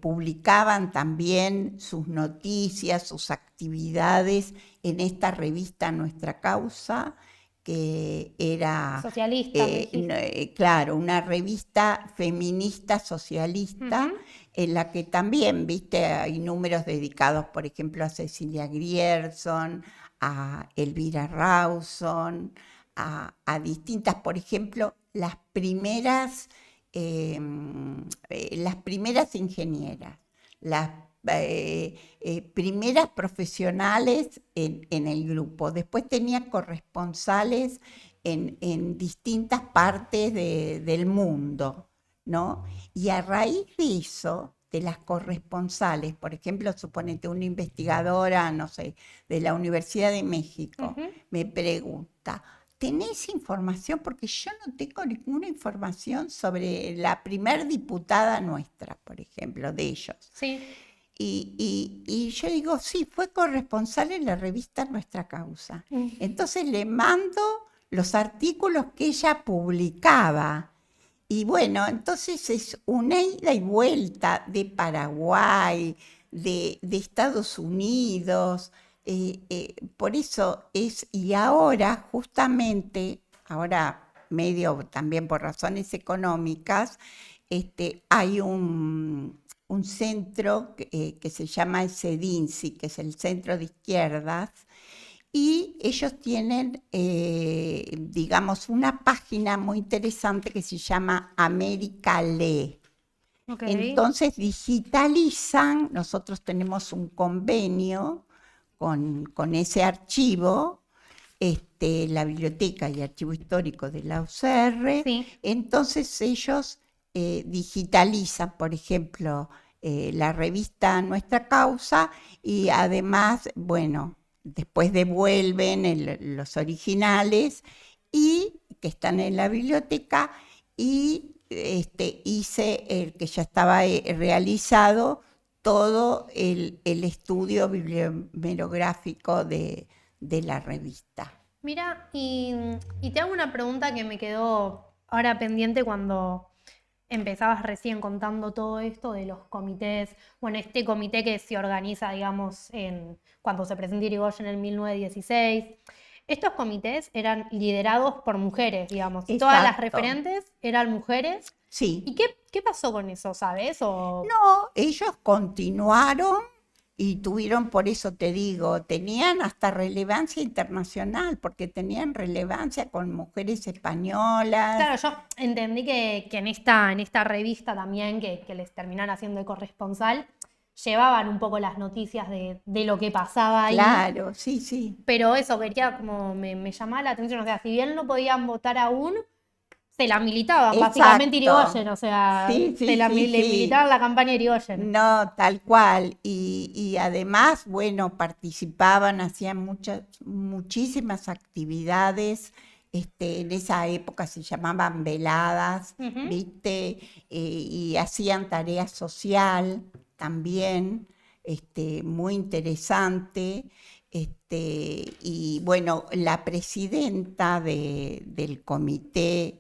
Speaker 3: Publicaban también sus noticias, sus actividades en esta revista Nuestra Causa, que era,
Speaker 2: socialista, me dijiste.
Speaker 3: claro, una revista feminista socialista,
Speaker 2: Ujú.
Speaker 3: en la que también, viste, hay números dedicados, por ejemplo, a Cecilia Grierson, a Elvira Rawson, a distintas, por ejemplo, las primeras ingenieras, las primeras profesionales en el grupo. Después tenía corresponsales en distintas partes del mundo, ¿no? Y a raíz de eso, de las corresponsales, por ejemplo, suponete una investigadora, no sé, de la Universidad de México,
Speaker 2: Ujú.
Speaker 3: me pregunta, ¿tenés información? Porque yo no tengo ninguna información sobre la primer diputada nuestra, por ejemplo, de ellos.
Speaker 2: Sí.
Speaker 3: Y yo digo, sí, fue corresponsal en la revista Nuestra Causa.
Speaker 2: Mm.
Speaker 3: Entonces le mando los artículos que ella publicaba. Y bueno, entonces es una ida y vuelta de Paraguay, de Estados Unidos, por eso es, y ahora justamente, ahora medio también por razones económicas, hay un centro que se llama el CEDINSI, que es el Centro de Izquierdas, y ellos tienen, digamos, una página muy interesante que se llama América Lee.
Speaker 2: Ok.
Speaker 3: Entonces digitalizan, nosotros tenemos un convenio con ese archivo, la biblioteca y archivo histórico de la UCR,
Speaker 2: Sí.
Speaker 3: entonces ellos digitalizan, por ejemplo, la revista Nuestra Causa y además, bueno, después devuelven los originales y que están en la biblioteca y hice el que ya estaba realizado todo el estudio bibliográfico de la revista.
Speaker 2: Mira, y te hago una pregunta que me quedó ahora pendiente cuando empezabas recién contando todo esto de los comités. Bueno, este comité que se organiza, digamos, cuando se presenta Irigoyen en 1916. Estos comités eran liderados por mujeres, digamos. Todas las
Speaker 3: Exacto.
Speaker 2: referentes eran mujeres.
Speaker 3: Sí.
Speaker 2: ¿Y qué pasó con eso, sabes?
Speaker 3: No, ellos continuaron y tuvieron, por eso te digo, tenían hasta relevancia internacional, porque tenían relevancia con mujeres españolas.
Speaker 2: Claro, yo entendí que en esta revista también, que les terminaron haciendo de corresponsal, llevaban un poco las noticias de lo que pasaba ahí.
Speaker 3: Claro, sí, sí.
Speaker 2: Pero eso, quería como me llamaba la atención, o sea, si bien no podían votar aún, se la militaban, básicamente
Speaker 3: Exacto.
Speaker 2: Irigoyen, o sea,
Speaker 3: Sí, sí,
Speaker 2: se la
Speaker 3: sí,
Speaker 2: le
Speaker 3: sí.
Speaker 2: militaban la campaña de Irigoyen.
Speaker 3: No, tal cual. Y además, bueno, participaban, hacían muchísimas actividades. En esa época se llamaban veladas,
Speaker 2: Ujú.
Speaker 3: ¿viste? Y hacían tarea social también, muy interesante. Y bueno, la presidenta del comité,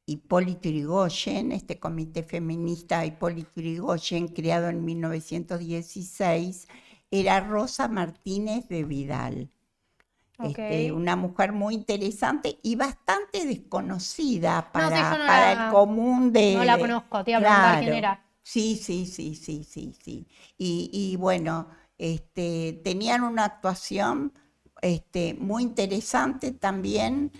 Speaker 3: Hipólito Yrigoyen, este comité feminista Hipólito Yrigoyen, creado en 1916, era Rosa Martínez de Vidal.
Speaker 2: Ok.
Speaker 3: Una mujer muy interesante y bastante desconocida
Speaker 2: No, sí, yo no
Speaker 3: para el común de...
Speaker 2: no la conozco, te iba a preguntar quién era.
Speaker 3: Sí, sí, sí, sí, sí, sí. Y bueno, tenían una actuación muy interesante también.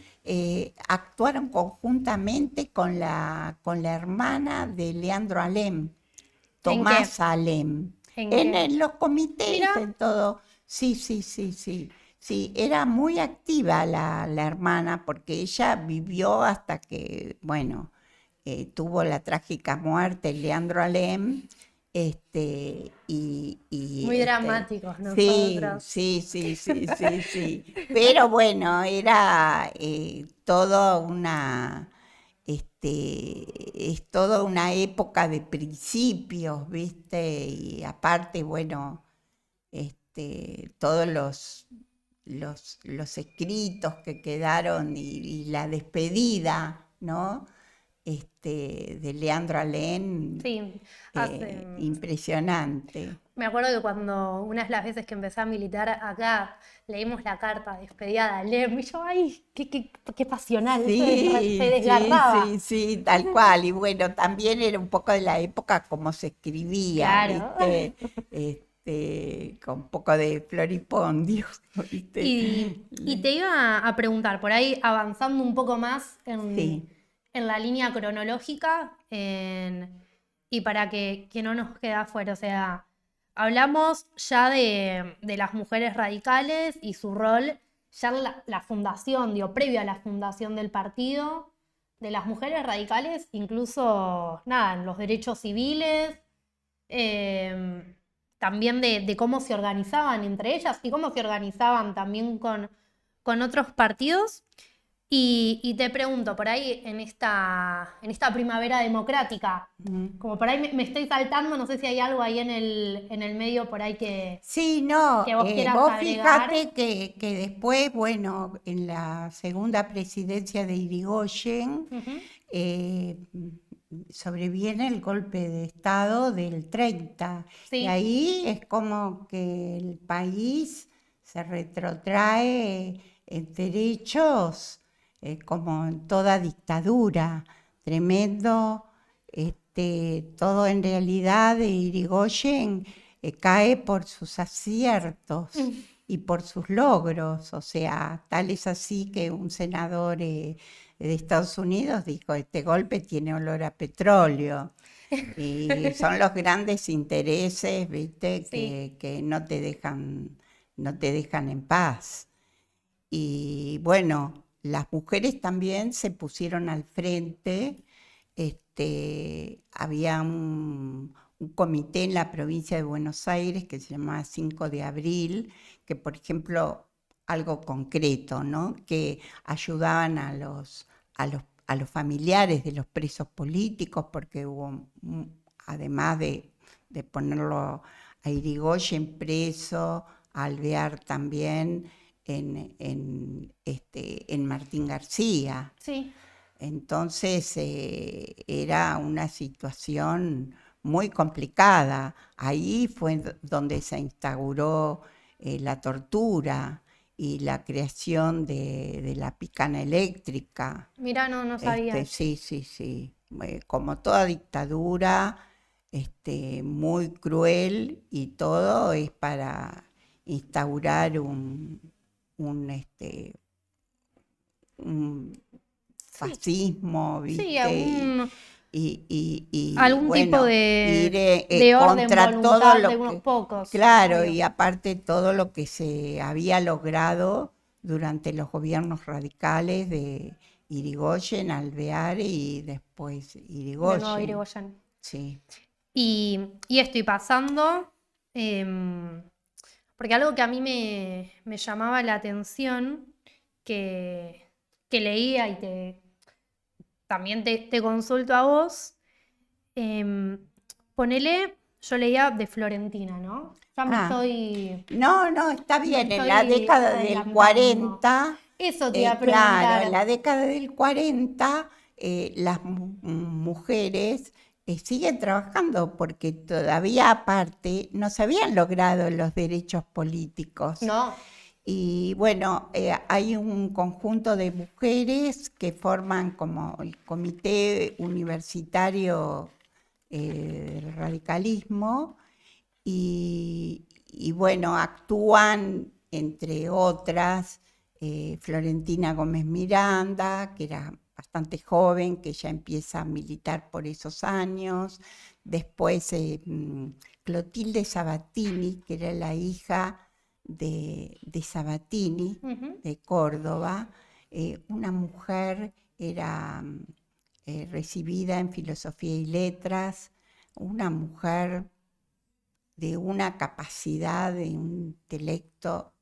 Speaker 3: Actuaron conjuntamente con la hermana de Leandro Alem, Tomás Alem,
Speaker 2: ¿En qué?
Speaker 3: en los comités,
Speaker 2: Mira.
Speaker 3: en todo. Sí, sí, sí, sí. Sí, era muy activa la hermana porque ella vivió hasta que, bueno, tuvo la trágica muerte Leandro Alem,
Speaker 2: Muy dramáticos
Speaker 3: sí,
Speaker 2: nosotros.
Speaker 3: sí, sí, sí, sí, sí. Pero bueno, era es toda una época de principios, ¿viste? Y aparte, bueno, todos los escritos que quedaron y la despedida, ¿no? De Leandro Alem,
Speaker 2: Sí,
Speaker 3: impresionante.
Speaker 2: me acuerdo que cuando una de las veces que empecé a militar acá, leímos la carta de despedida de Alem, y yo, ¡ay, qué pasional!
Speaker 3: Sí,
Speaker 2: Se desgarraba.
Speaker 3: sí, sí, sí, tal cual. Y bueno, también era un poco de la época como se escribía,
Speaker 2: Claro.
Speaker 3: ¿viste? Con un poco de floripondio, ¿viste?
Speaker 2: Y te iba a preguntar, por ahí avanzando un poco más
Speaker 3: Sí.
Speaker 2: en la línea cronológica, y para que no nos quede afuera, o sea, hablamos ya de las mujeres radicales y su rol ya en la fundación, digo, previo a la fundación del partido, de las mujeres radicales, incluso, nada, en los derechos civiles, también de cómo se organizaban entre ellas y cómo se organizaban también con otros partidos. Y te pregunto, por ahí en esta primavera democrática, como por ahí me estoy saltando, no sé si hay algo ahí en el medio por ahí
Speaker 3: Sí, no,
Speaker 2: que vos quieras
Speaker 3: vos
Speaker 2: agregar.
Speaker 3: fíjate que después, bueno, en la segunda presidencia de Irigoyen,
Speaker 2: Ujú.
Speaker 3: eh, sobreviene el golpe de Estado del 30, y
Speaker 2: Sí,
Speaker 3: ahí es como que el país se retrotrae en derechos, como en toda dictadura, tremendo. Todo en realidad de Irigoyen cae por sus aciertos y por sus logros, o sea, tal es así que un senador de Estados Unidos dijo, este golpe tiene olor a petróleo. Y son los grandes intereses, ¿viste?
Speaker 2: sí.
Speaker 3: Que no te dejan en paz. Y bueno, las mujeres también se pusieron al frente. Había un comité en la provincia de Buenos Aires que se llamaba 5 de abril, que por ejemplo, algo concreto, ¿no? Que ayudaban a los familiares de los presos políticos, porque hubo, además de ponerlo a Irigoyen preso, a Alvear también, en Martín García.
Speaker 2: Sí,
Speaker 3: Entonces era una situación muy complicada. Ahí fue donde se instauró la tortura y la creación de la picana eléctrica.
Speaker 2: mira, no sabía eso.
Speaker 3: Sí, sí, sí. Como toda dictadura, muy cruel, y todo es para instaurar un
Speaker 2: Sí,
Speaker 3: fascismo,
Speaker 2: sí,
Speaker 3: ¿viste? Y
Speaker 2: algún tipo
Speaker 3: bueno, ir
Speaker 2: de orden,
Speaker 3: contra todo
Speaker 2: voluntad de
Speaker 3: lo
Speaker 2: unos
Speaker 3: que,
Speaker 2: pocos,
Speaker 3: claro,
Speaker 2: obvio.
Speaker 3: y aparte todo lo que se había logrado durante los gobiernos radicales de Irigoyen, Alvear y después
Speaker 2: De nuevo
Speaker 3: Irigoyen.
Speaker 2: Irigoyen.
Speaker 3: Sí.
Speaker 2: Y estoy pasando, porque algo que a mí me llamaba la atención, que leía y también te consulto a vos, em, ponele, yo leía de Florentina, ¿no? Ya
Speaker 3: Ah, no, está
Speaker 2: me
Speaker 3: bien, en la
Speaker 2: estoy
Speaker 3: década del
Speaker 2: adelantando.
Speaker 3: 40,
Speaker 2: Eso te iba a
Speaker 3: claro, en
Speaker 2: preguntar.
Speaker 3: la década del 40 las mujeres siguen trabajando porque todavía aparte no se habían logrado los derechos políticos.
Speaker 2: No,
Speaker 3: Y bueno, hay un conjunto de mujeres que forman como el Comité Universitario del Radicalismo, y bueno, actúan entre otras Florentina Gómez Miranda, que era bastante joven, que ya empieza a militar por esos años. Después Clotilde Sabatini, que era la hija de Sabatini,
Speaker 2: ujú,
Speaker 3: de Córdoba, una mujer, era recibida en Filosofía y Letras, una mujer de una capacidad, de un intelecto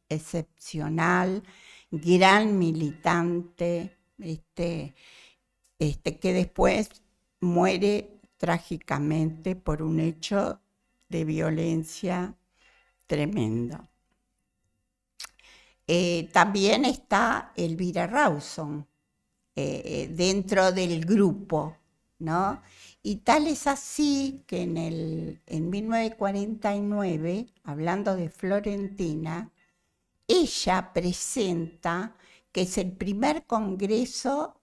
Speaker 3: excepcional, gran militante, que después muere trágicamente por un hecho de violencia tremendo. También está Elvira Rawson dentro del grupo, ¿no? Y tal es así que en 1949, hablando de Florentina, ella presenta que es el primer congreso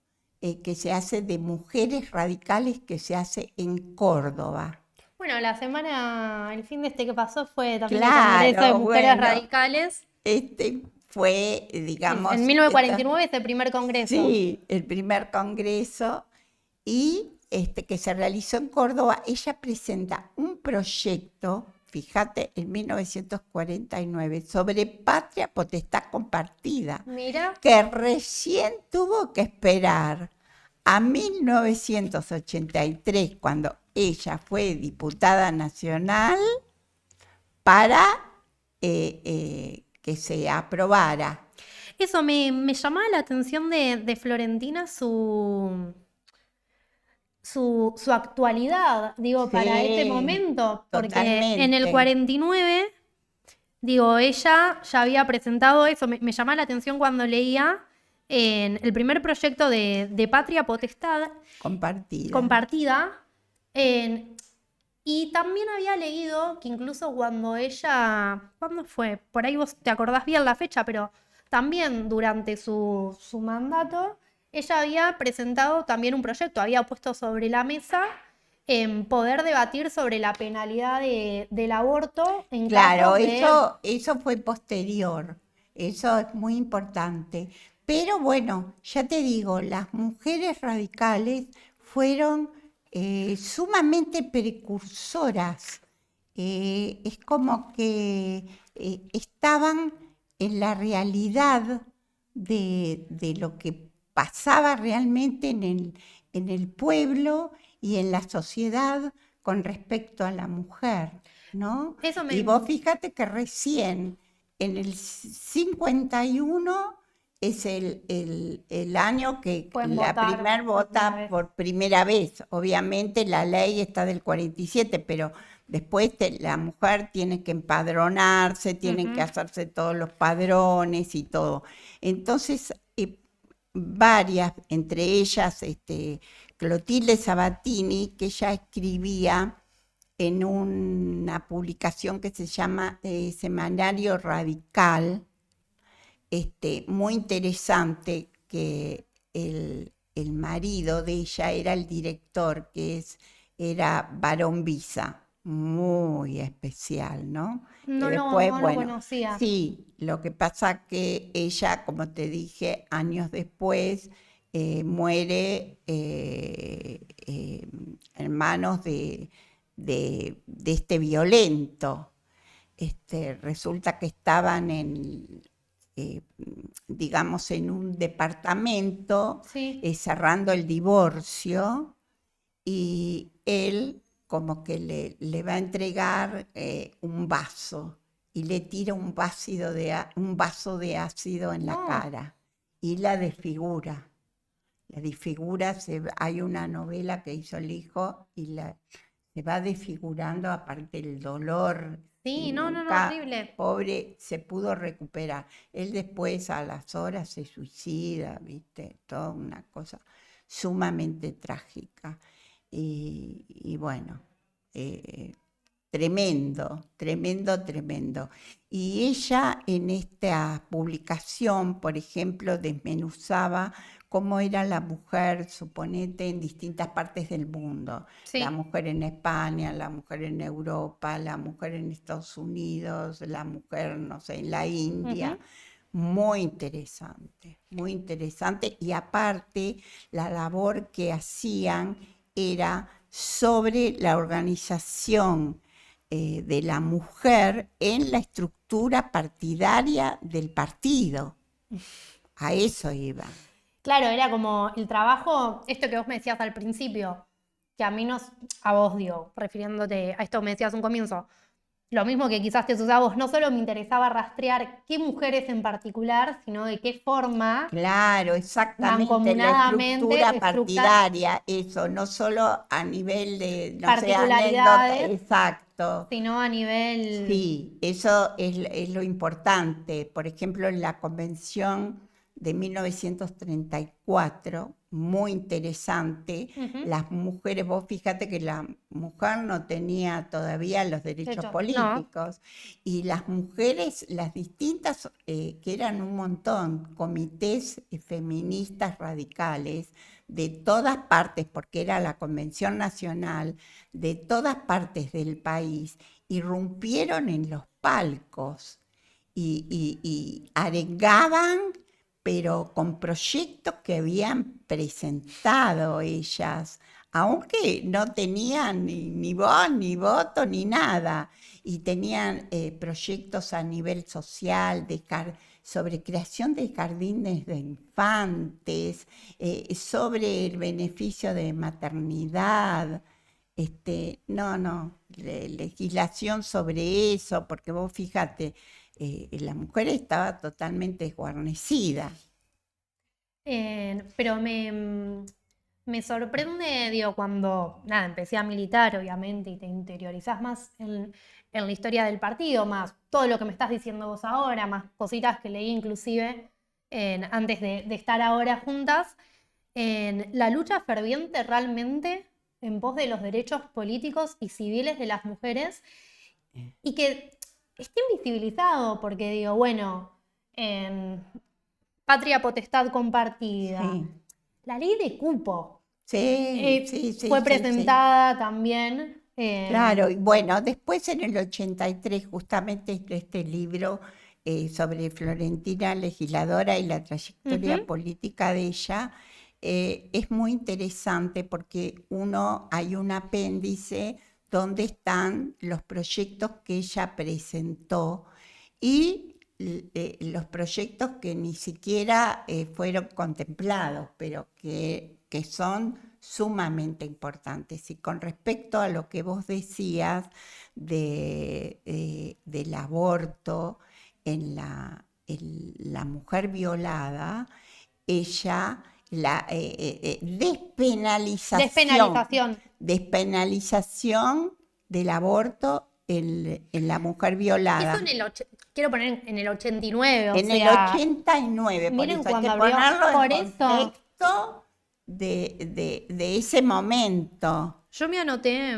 Speaker 3: que se hace de mujeres radicales, que se hace en Córdoba.
Speaker 2: bueno, el fin de que pasó fue también el Congreso de
Speaker 3: Claro,
Speaker 2: Mujeres
Speaker 3: bueno,
Speaker 2: Radicales.
Speaker 3: fue,
Speaker 2: En
Speaker 3: digamos,
Speaker 2: 1949 es el primer congreso.
Speaker 3: sí, el primer congreso, y que se realizó en Córdoba. Ella presenta un proyecto, fíjate, en 1949, sobre patria potestad compartida,
Speaker 2: Mira,
Speaker 3: que recién tuvo que esperar a 1983, cuando ella fue diputada nacional, para que se aprobara.
Speaker 2: eso me llamaba la atención de Florentina su actualidad, digo, para este
Speaker 3: Sí,
Speaker 2: momento, porque en el
Speaker 3: totalmente.
Speaker 2: 49, digo, ella ya había presentado eso, me llamaba la atención cuando leía en el primer proyecto de Patria Potestad
Speaker 3: Compartida.
Speaker 2: compartida, en- y también había leído que incluso cuando ella, ¿cuándo fue? Por ahí vos te acordás bien la fecha, pero también durante su mandato, ella había presentado también un proyecto, había puesto sobre la mesa en poder debatir sobre la penalidad del aborto en
Speaker 3: Claro,
Speaker 2: casos de...
Speaker 3: eso fue posterior, eso es muy importante. Pero bueno, ya te digo, las mujeres radicales fueron sumamente precursoras. Es como que estaban en la realidad de lo que pasaba realmente en el pueblo y en la sociedad con respecto a la mujer, ¿no?
Speaker 2: Eso
Speaker 3: Y
Speaker 2: me...
Speaker 3: vos fíjate que recién en el 51 es el año que
Speaker 2: Pueden
Speaker 3: la
Speaker 2: votar
Speaker 3: primer
Speaker 2: por primera
Speaker 3: vota
Speaker 2: vez.
Speaker 3: por primera vez. Obviamente la ley está del 47, pero después la mujer tiene que empadronarse, tienen que
Speaker 2: Ujú.
Speaker 3: hacerse todos los padrones y todo. Entonces, varias, entre ellas Clotilde Sabatini, que ya escribía en una publicación que se llama Semanario Radical, muy interesante, que el marido de ella era el director, era Barón Visa, muy especial, ¿no? Que después,
Speaker 2: No lo
Speaker 3: bueno,
Speaker 2: conocía.
Speaker 3: sí, lo que pasa que ella, como te dije, años después muere en manos de este violento. Resulta que estaban eh, digamos, en un departamento
Speaker 2: Sí.
Speaker 3: cerrando el divorcio, y él como que le va a entregar un vaso y le tira un vaso de ácido en la
Speaker 2: No.
Speaker 3: cara y la desfigura. La desfigura, hay una novela que hizo el hijo y se va desfigurando, aparte el dolor, y
Speaker 2: Sí, no,
Speaker 3: nunca,
Speaker 2: horrible.
Speaker 3: pobre, se pudo recuperar. Él después a las horas se suicida, ¿viste? Toda una cosa sumamente trágica. Y bueno, eh, tremendo, tremendo, tremendo. Y ella en esta publicación, por ejemplo, desmenuzaba cómo era la mujer, suponete, en distintas partes del mundo. La
Speaker 2: Sí.
Speaker 3: mujer en España, la mujer en Europa, la mujer en Estados Unidos, la mujer, no sé, en la India.
Speaker 2: Ujú.
Speaker 3: Muy interesante. Y aparte, la labor que hacían era sobre la organización de la mujer en la estructura partidaria del partido. A eso iba.
Speaker 2: Claro, era como el trabajo, esto que vos me decías al principio, que a mí no, a vos digo, refiriéndote a esto que me decías un comienzo, lo mismo que quizás te suceda a vos, no solo me interesaba rastrear qué mujeres en particular, sino de qué forma
Speaker 3: Claro, exactamente, la
Speaker 2: mancomunadamente
Speaker 3: estructura
Speaker 2: estructurar
Speaker 3: partidaria, eso, no solo a nivel de, no sé, anécdota,
Speaker 2: particularidades,
Speaker 3: exacto.
Speaker 2: sino a nivel...
Speaker 3: Sí, eso es lo importante. Por ejemplo, en la Convención de 1934, muy interesante,
Speaker 2: Ujú.
Speaker 3: las mujeres, vos fíjate que la mujer no tenía todavía los
Speaker 2: De
Speaker 3: derechos
Speaker 2: hecho, no.
Speaker 3: políticos, y las mujeres, las distintas, que eran un montón, comités feministas radicales de todas partes, porque era la Convención Nacional, de todas partes del país, irrumpieron en los palcos y arengaban, pero con proyectos que habían presentado ellas, aunque no tenían ni voz, ni voto, ni nada, y tenían proyectos a nivel social sobre creación de jardines de infantes, sobre el beneficio de maternidad. No, legislación sobre eso, porque vos fíjate, la mujer estaba totalmente desguarnecida.
Speaker 2: Pero me sorprende, digo, cuando, nada, empecé a militar, obviamente, y te interiorizás más en la historia del partido, más todo lo que me estás diciendo vos ahora, más cositas que leí inclusive antes de estar ahora juntas, en la lucha ferviente realmente en pos de los derechos políticos y civiles de las mujeres, y que esté invisibilizado, porque digo, bueno, en patria potestad compartida,
Speaker 3: Sí,
Speaker 2: la ley de cupo
Speaker 3: sí, sí, sí,
Speaker 2: fue
Speaker 3: sí, sí.
Speaker 2: presentada también.
Speaker 3: Claro, y bueno, después en el 83 justamente este libro sobre Florentina Legisladora y la trayectoria
Speaker 2: Ujú.
Speaker 3: política de ella es muy interesante porque hay un apéndice donde están los proyectos que ella presentó y los proyectos que ni siquiera fueron contemplados, pero que son sumamente importantes. Y con respecto a lo que vos decías del aborto en la mujer violada, ella,
Speaker 2: Despenalización.
Speaker 3: despenalización del aborto en la mujer
Speaker 2: Eso
Speaker 3: violada.
Speaker 2: quiero poner en el 89, o
Speaker 3: En el
Speaker 2: sea,
Speaker 3: 89, por
Speaker 2: miren
Speaker 3: eso hay que
Speaker 2: cuando abrió.
Speaker 3: ponerlo en
Speaker 2: Por eso,
Speaker 3: contexto de ese momento.
Speaker 2: yo me anoté,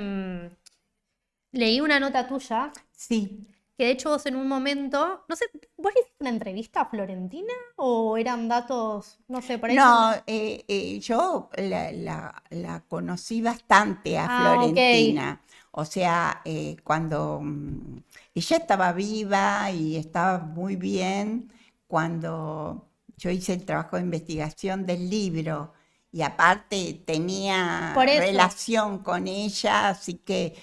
Speaker 2: leí una nota tuya,
Speaker 3: Sí.
Speaker 2: que de hecho vos en un momento, no sé, ¿vos le hiciste una entrevista a Florentina o eran datos, no sé, por ahí?
Speaker 3: No, yo la conocí bastante a
Speaker 2: Ah, ok.
Speaker 3: Florentina. O sea, cuando ella estaba viva y estaba muy bien, cuando yo hice el trabajo de investigación del libro y aparte tenía
Speaker 2: Por eso.
Speaker 3: relación con ella, así que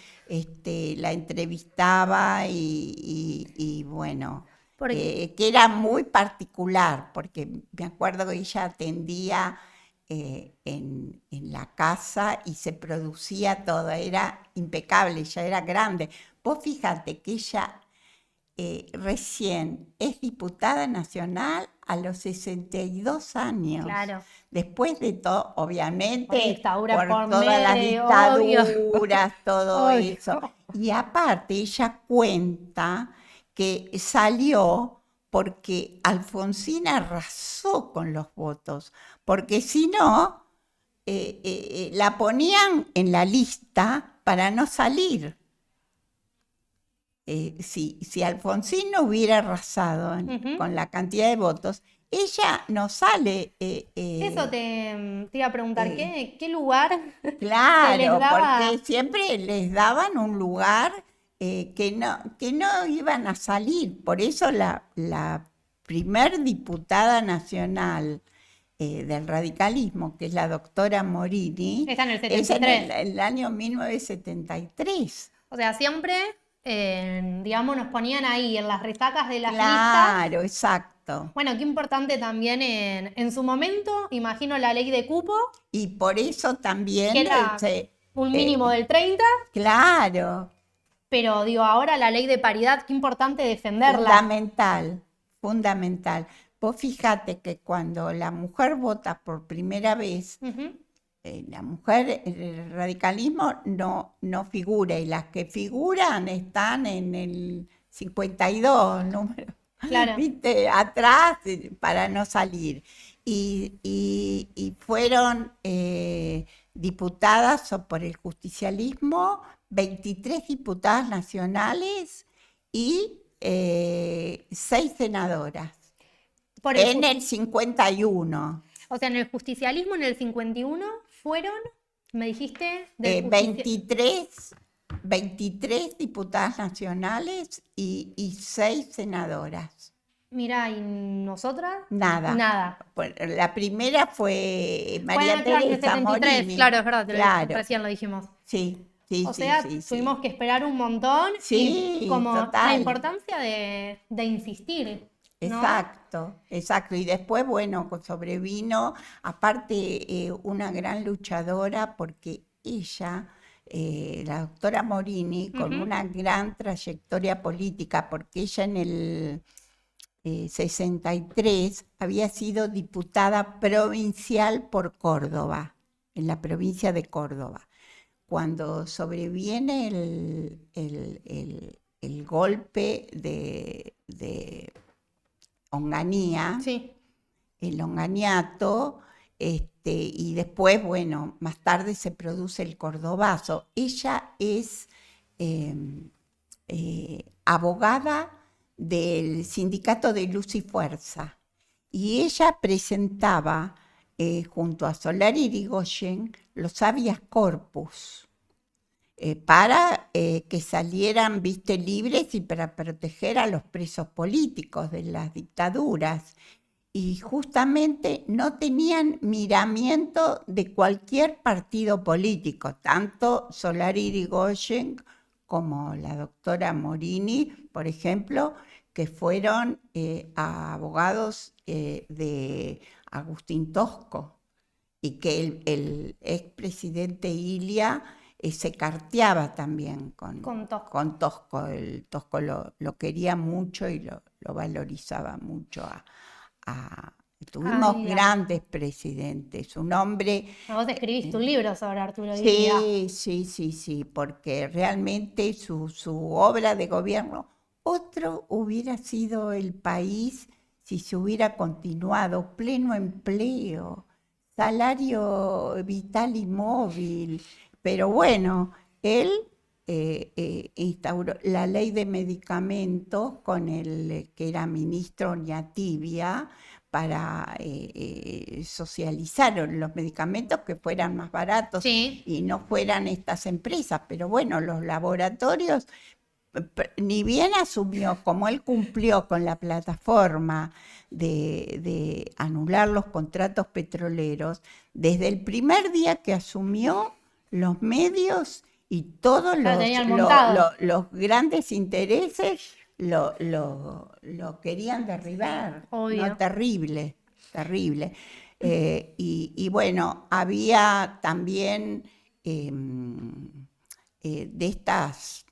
Speaker 3: la entrevistaba y bueno
Speaker 2: Porque,
Speaker 3: que era muy particular, porque me acuerdo que ella atendía en la casa y se producía todo, era impecable, ya era grande. Vos fíjate que ella recién es diputada nacional a los 62 años.
Speaker 2: claro,
Speaker 3: Después de todo,
Speaker 2: por
Speaker 3: obviamente,
Speaker 2: dictadura
Speaker 3: por
Speaker 2: por
Speaker 3: todas las
Speaker 2: medio, obvio.
Speaker 3: dictaduras, todo eso.
Speaker 2: Obvio.
Speaker 3: Y aparte, ella cuenta que salió porque Alfonsín arrasó con los votos, porque si no, la ponían en la lista para no salir. Si Alfonsín no hubiera arrasado
Speaker 2: Ujú.
Speaker 3: con la cantidad de votos, ella no sale.
Speaker 2: Eso te iba a preguntar,
Speaker 3: Eh,
Speaker 2: ¿qué lugar se les
Speaker 3: claro, porque
Speaker 2: daba?
Speaker 3: siempre les daban un lugar que no iban a salir. Por eso la primer diputada nacional del radicalismo, que es la doctora Morini,
Speaker 2: Está en el
Speaker 3: es en
Speaker 2: 73.
Speaker 3: el año 1973.
Speaker 2: O sea, siempre, digamos, nos ponían ahí en las resacas de las listas.
Speaker 3: Claro, exacto.
Speaker 2: Bueno, qué importante también en su momento, imagino la ley de cupo,
Speaker 3: Y por eso
Speaker 2: que
Speaker 3: también,
Speaker 2: era un mínimo del 30,
Speaker 3: claro,
Speaker 2: pero digo, ahora la ley de paridad, qué importante defenderla.
Speaker 3: fundamental, fundamental. Vos fíjate que cuando la mujer vota por primera vez,
Speaker 2: Ujú.
Speaker 3: la mujer, el radicalismo no figura y las que figuran están en el 52, número,
Speaker 2: Claro.
Speaker 3: ¿viste? Atrás para no salir. Y fueron diputadas por el justicialismo, 23 diputadas nacionales y 6 senadoras
Speaker 2: Por el,
Speaker 3: en el 51.
Speaker 2: o sea, en el justicialismo en el 51 fueron, me dijiste, del
Speaker 3: 23 diputadas nacionales y 6 senadoras.
Speaker 2: Mira, ¿y nosotras?
Speaker 3: Nada.
Speaker 2: Nada.
Speaker 3: La primera fue María
Speaker 2: Bueno, claro, en el
Speaker 3: Teresa
Speaker 2: 73,
Speaker 3: Morini.
Speaker 2: claro, es verdad,
Speaker 3: Claro,
Speaker 2: recién lo dijimos.
Speaker 3: sí, sí,
Speaker 2: O
Speaker 3: sí,
Speaker 2: sea,
Speaker 3: sí, sí.
Speaker 2: tuvimos que esperar un montón y
Speaker 3: Sí,
Speaker 2: como la
Speaker 3: total.
Speaker 2: importancia de insistir, ¿no?
Speaker 3: Exacto, exacto. Y después, bueno, sobrevino, aparte, una gran luchadora porque ella la doctora Morini, con una gran trayectoria política, porque ella en el 63 había sido diputada provincial por Córdoba, en la provincia de Córdoba. Cuando sobreviene el golpe de Onganía,
Speaker 2: Sí.
Speaker 3: el onganiato, y después, bueno, más tarde se produce el cordobazo. Ella es abogada del sindicato de Luz y Fuerza, y ella presentaba junto a Solari Irigoyen los habeas corpus para que salieran, viste, libres y para proteger a los presos políticos de las dictaduras. Y justamente no tenían miramiento de cualquier partido político, tanto Solari Irigoyen como la doctora Morini, por ejemplo, que fueron abogados de Agustín Tosco, y que el expresidente Ilia se carteaba también con Tosco. El Tosco lo quería mucho y lo valorizaba mucho tuvimos grandes presidentes. Un hombre...
Speaker 2: Vos escribiste un libro sobre Arturo Illia.
Speaker 3: Sí, porque realmente su obra de gobierno, otro hubiera sido el país si se hubiera continuado, pleno empleo, salario vital y móvil. Pero bueno, él instauró la ley de medicamentos con el que era ministro Oñatibia para socializar los medicamentos que fueran más baratos y no fueran estas empresas. Pero bueno, los laboratorios, ni bien asumió, como él cumplió con la plataforma de anular los contratos petroleros, desde el primer día que asumió, los medios y todos los grandes intereses lo querían derribar.
Speaker 2: Obvio.
Speaker 3: No, terrible. Y bueno, había también de estas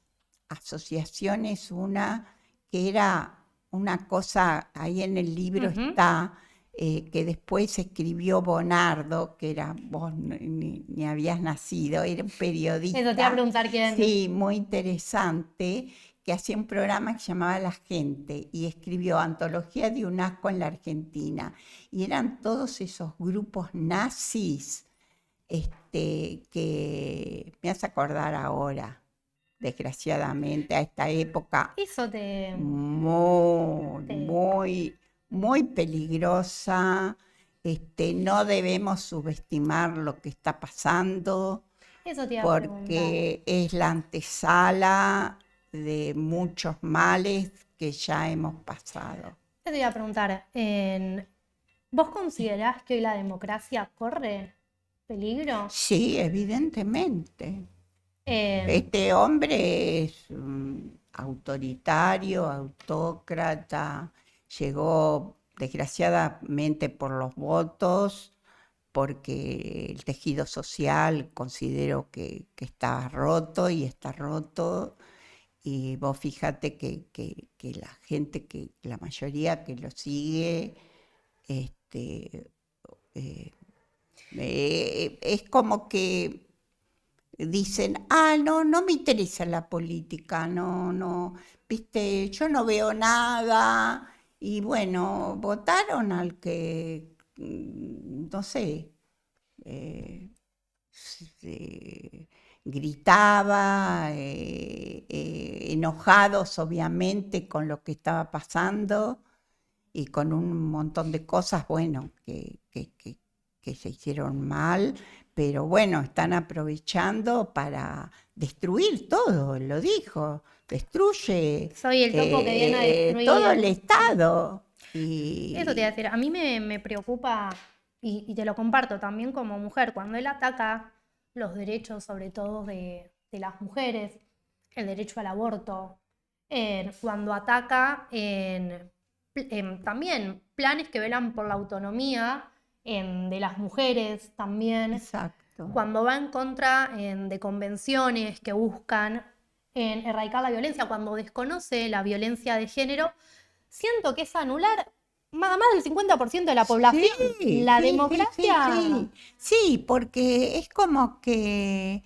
Speaker 3: asociaciones una que era una cosa, ahí en el libro está, que después escribió Bonardo, que era, vos ni habías nacido, era un periodista.
Speaker 2: Eso te iba a preguntar quién.
Speaker 3: Sí, muy interesante, que hacía un programa que se llamaba La Gente, y escribió Antología de un asco en la Argentina. Y eran todos esos grupos nazis que me hace acordar ahora, desgraciadamente, a esta época.
Speaker 2: Eso te...
Speaker 3: Muy peligrosa. No debemos subestimar lo que está pasando.
Speaker 2: Eso te iba a
Speaker 3: porque es la antesala de muchos males que ya hemos pasado.
Speaker 2: Yo te iba a preguntar, ¿vos considerás que hoy la democracia corre peligro?
Speaker 3: Sí, evidentemente. Este hombre es autoritario, autócrata, llegó desgraciadamente por los votos, porque el tejido social considero que está roto y está roto. Y vos fíjate que la gente, que la mayoría que lo sigue, es como que dicen, no me interesa la política, no, viste, yo no veo nada. Y bueno, votaron al que, no sé, gritaba, enojados obviamente con lo que estaba pasando y con un montón de cosas, bueno, que se hicieron mal, pero bueno, están aprovechando para destruir todo, lo dijo, destruye
Speaker 2: Soy el topo que viene a destruir
Speaker 3: todo el Estado. Y...
Speaker 2: Eso te iba a decir, a mí me preocupa, y te lo comparto también como mujer, cuando él ataca los derechos, sobre todo de las mujeres, el derecho al aborto, cuando ataca también planes que velan por la autonomía de las mujeres también.
Speaker 3: Exacto.
Speaker 2: cuando va en contra de convenciones que buscan erradicar la violencia, cuando desconoce la violencia de género, siento que es anular más del 50% de la población.
Speaker 3: Sí,
Speaker 2: La
Speaker 3: sí,
Speaker 2: democracia...
Speaker 3: sí. Sí, porque es como que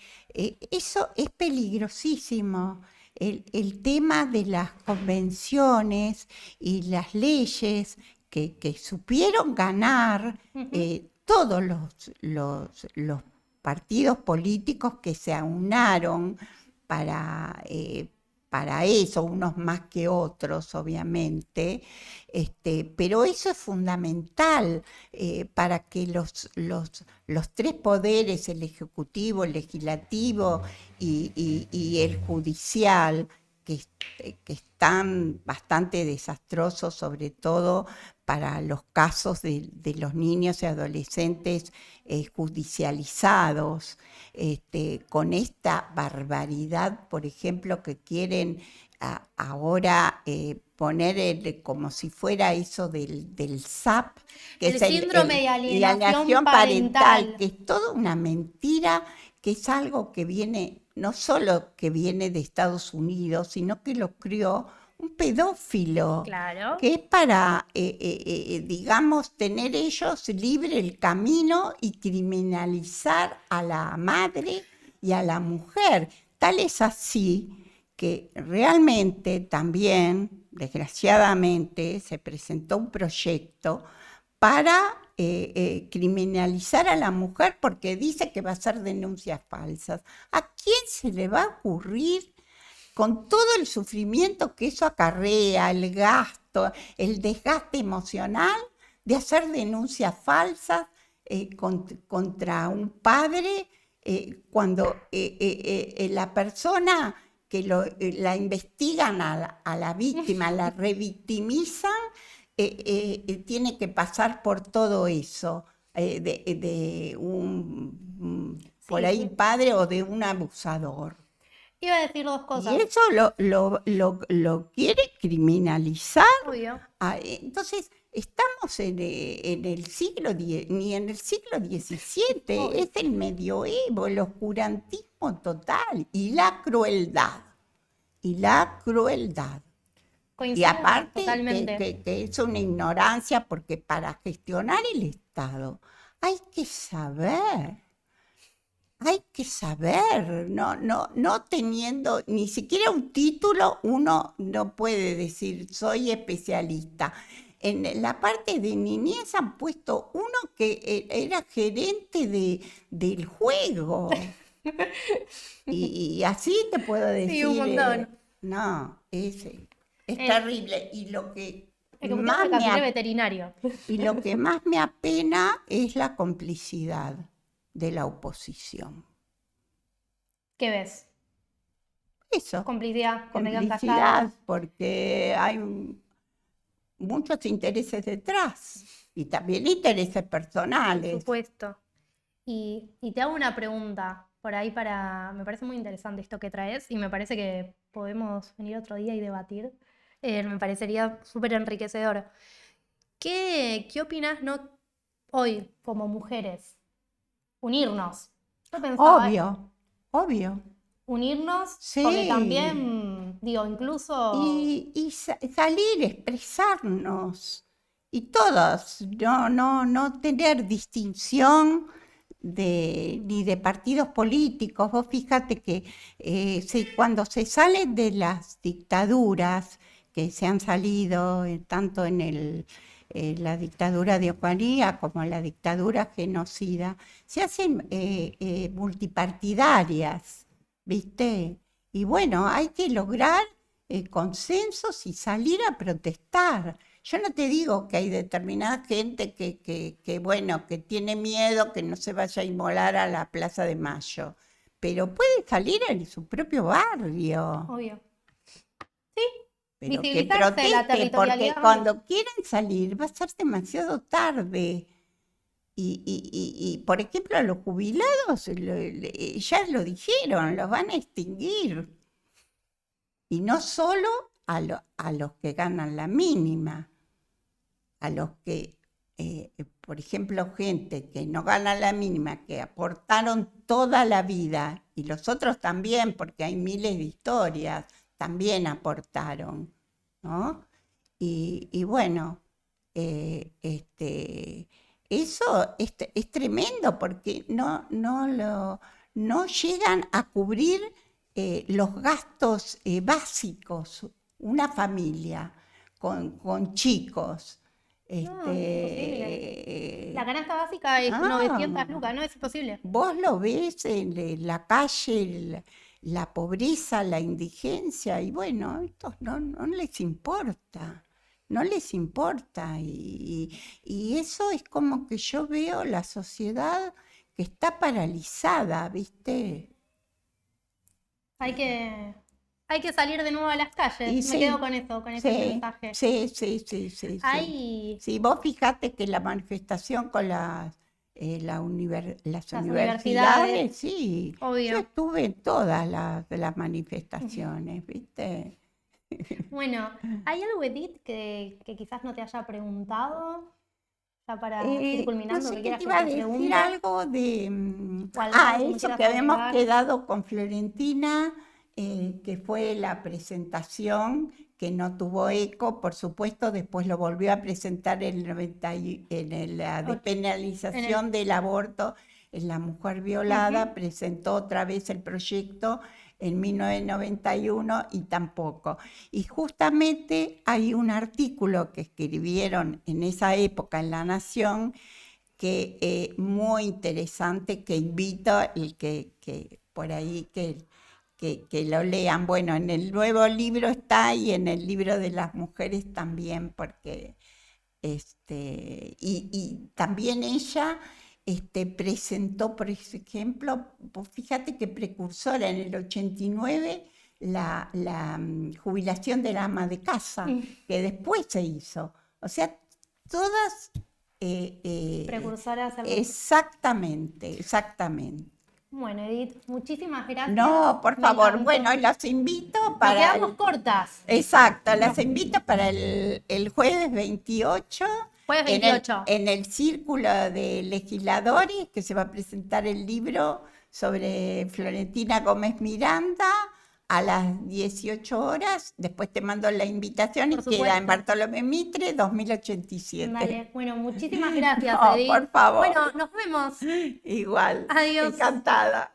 Speaker 3: eso es peligrosísimo. El tema de las convenciones y las leyes que supieron ganar todos los partidos políticos que se aunaron para, para eso, unos más que otros, obviamente, pero eso es fundamental para que los tres poderes, el ejecutivo, el legislativo y el judicial, que están bastante desastrosos, sobre todo para los casos de los niños y adolescentes judicializados, con esta barbaridad, por ejemplo, que quieren ahora poner como si fuera eso del SAP, que
Speaker 2: El
Speaker 3: es
Speaker 2: síndrome de alienación parental.
Speaker 3: que es toda una mentira, que es algo que viene, no solo que viene de Estados Unidos, sino que lo creó un pedófilo,
Speaker 2: Claro.
Speaker 3: que es para, digamos, tener ellos libre el camino y criminalizar a la madre y a la mujer. Tal es así que realmente también, desgraciadamente, se presentó un proyecto para criminalizar a la mujer porque dice que va a hacer denuncias falsas. ¿A quién se le va a ocurrir, con todo el sufrimiento que eso acarrea, el gasto, el desgaste emocional, de hacer denuncias falsas contra un padre cuando la persona que la investigan a la víctima, la revictimizan, tiene que pasar por todo eso, de un, por ahí, padre o de un abusador.
Speaker 2: Iba a decir dos cosas.
Speaker 3: Y eso lo quiere criminalizar.
Speaker 2: Obvio.
Speaker 3: Entonces, estamos en el siglo ni en el siglo XVII, es el medioevo, el oscurantismo total y la crueldad. Y la crueldad.
Speaker 2: Coincido
Speaker 3: Y aparte
Speaker 2: totalmente.
Speaker 3: que es una ignorancia, porque para gestionar el Estado hay que saber, no teniendo ni siquiera un título, uno no puede decir soy especialista. En la parte de niñez han puesto uno que era gerente del juego. Y así te puedo decir.
Speaker 2: Sí, un montón.
Speaker 3: No, es terrible. Y lo que
Speaker 2: Ejecutivo de cabinete veterinario.
Speaker 3: y lo que más me apena es la complicidad de la oposición.
Speaker 2: ¿Qué ves?
Speaker 3: Eso,
Speaker 2: Complicidad, que te quedan
Speaker 3: complicidad,
Speaker 2: callados.
Speaker 3: porque hay muchos intereses detrás y también intereses
Speaker 2: Por
Speaker 3: personales.
Speaker 2: supuesto. Y te hago una pregunta por ahí me parece muy interesante esto que traes y me parece que podemos venir otro día y debatir. Me parecería súper enriquecedor. ¿Qué opinas, no, hoy, como mujeres? Unirnos. Yo pensaba,
Speaker 3: Obvio.
Speaker 2: unirnos,
Speaker 3: Sí.
Speaker 2: porque también, digo, incluso...
Speaker 3: Y salir, expresarnos. Y todos, no tener distinción ni de partidos políticos. Vos fíjate que cuando se salen de las dictaduras que se han salido, tanto en la dictadura de Ocaría como en la dictadura genocida, se hacen multipartidarias, ¿viste? Y bueno, hay que lograr consensos y salir a protestar. Yo no te digo que hay determinada gente bueno, que tiene miedo que no se vaya a inmolar a la Plaza de Mayo, pero puede salir en su propio barrio.
Speaker 2: Obvio. Sí,
Speaker 3: Pero que
Speaker 2: visibilizarse la
Speaker 3: proteste, porque
Speaker 2: territorialidad.
Speaker 3: cuando quieran salir va a ser demasiado tarde. Y por ejemplo, a los jubilados, ya lo dijeron, los van a extinguir. Y no solo a los que ganan la mínima, a los que por ejemplo, gente que no gana la mínima, que aportaron toda la vida, y los otros también, porque hay miles de historias, también aportaron, ¿no? Y bueno, eso es tremendo porque no llegan a cubrir los gastos básicos, una familia con chicos.
Speaker 2: No, es imposible. La canasta básica es 900 lucas, no es imposible.
Speaker 3: Vos lo ves en la calle, la pobreza, la indigencia, y bueno, a estos no les importa. No les importa, y eso es como que yo veo la sociedad que está paralizada, ¿viste?
Speaker 2: Hay que salir de nuevo a las calles.
Speaker 3: Y
Speaker 2: Me
Speaker 3: sí,
Speaker 2: quedo con eso, con ese mensaje.
Speaker 3: Sí.
Speaker 2: Hay
Speaker 3: Sí, vos fijate que la manifestación con las universidades, sí.
Speaker 2: Obvio.
Speaker 3: Yo estuve en todas las manifestaciones, ¿viste?
Speaker 2: Bueno, ¿hay algo, Edith, que quizás no te haya preguntado? Ya para ir
Speaker 3: No
Speaker 2: culminando,
Speaker 3: sé
Speaker 2: que
Speaker 3: qué
Speaker 2: quieras
Speaker 3: te
Speaker 2: que
Speaker 3: iba a
Speaker 2: te
Speaker 3: decir
Speaker 2: pregunte.
Speaker 3: algo de...
Speaker 2: O algo que me
Speaker 3: eso
Speaker 2: quieras
Speaker 3: que habíamos
Speaker 2: agregar.
Speaker 3: quedado con Florentina, que fue la presentación que no tuvo eco, por supuesto, después lo volvió a presentar en la despenalización del aborto en la mujer violada, presentó otra vez el proyecto en 1991 y tampoco. Y justamente hay un artículo que escribieron en esa época en La Nación que es muy interesante, que invito el que por ahí que lo lean. Bueno, en el nuevo libro está y en el libro de las mujeres también, porque y también ella presentó, por ejemplo, pues fíjate que precursora en el 89 la jubilación de la ama de casa, que después se hizo. O sea, todas...
Speaker 2: Precursoras.
Speaker 3: exactamente.
Speaker 2: Bueno, Edith, muchísimas gracias.
Speaker 3: No, por
Speaker 2: Me
Speaker 3: favor,
Speaker 2: encantó.
Speaker 3: bueno, las invito
Speaker 2: Nos
Speaker 3: para...
Speaker 2: quedamos cortas.
Speaker 3: Exacto, las invito para el jueves 28.
Speaker 2: Jueves 28.
Speaker 3: En el Círculo de Legisladores, que se va a presentar el libro sobre Florentina Gómez Miranda a las 18 horas. Después te mando la invitación
Speaker 2: Por
Speaker 3: y queda
Speaker 2: supuesto.
Speaker 3: en Bartolomé Mitre, 2087.
Speaker 2: Dale, bueno, muchísimas gracias,
Speaker 3: No,
Speaker 2: Edith.
Speaker 3: por favor.
Speaker 2: Bueno, nos vemos.
Speaker 3: Igual.
Speaker 2: Adiós.
Speaker 3: Encantada.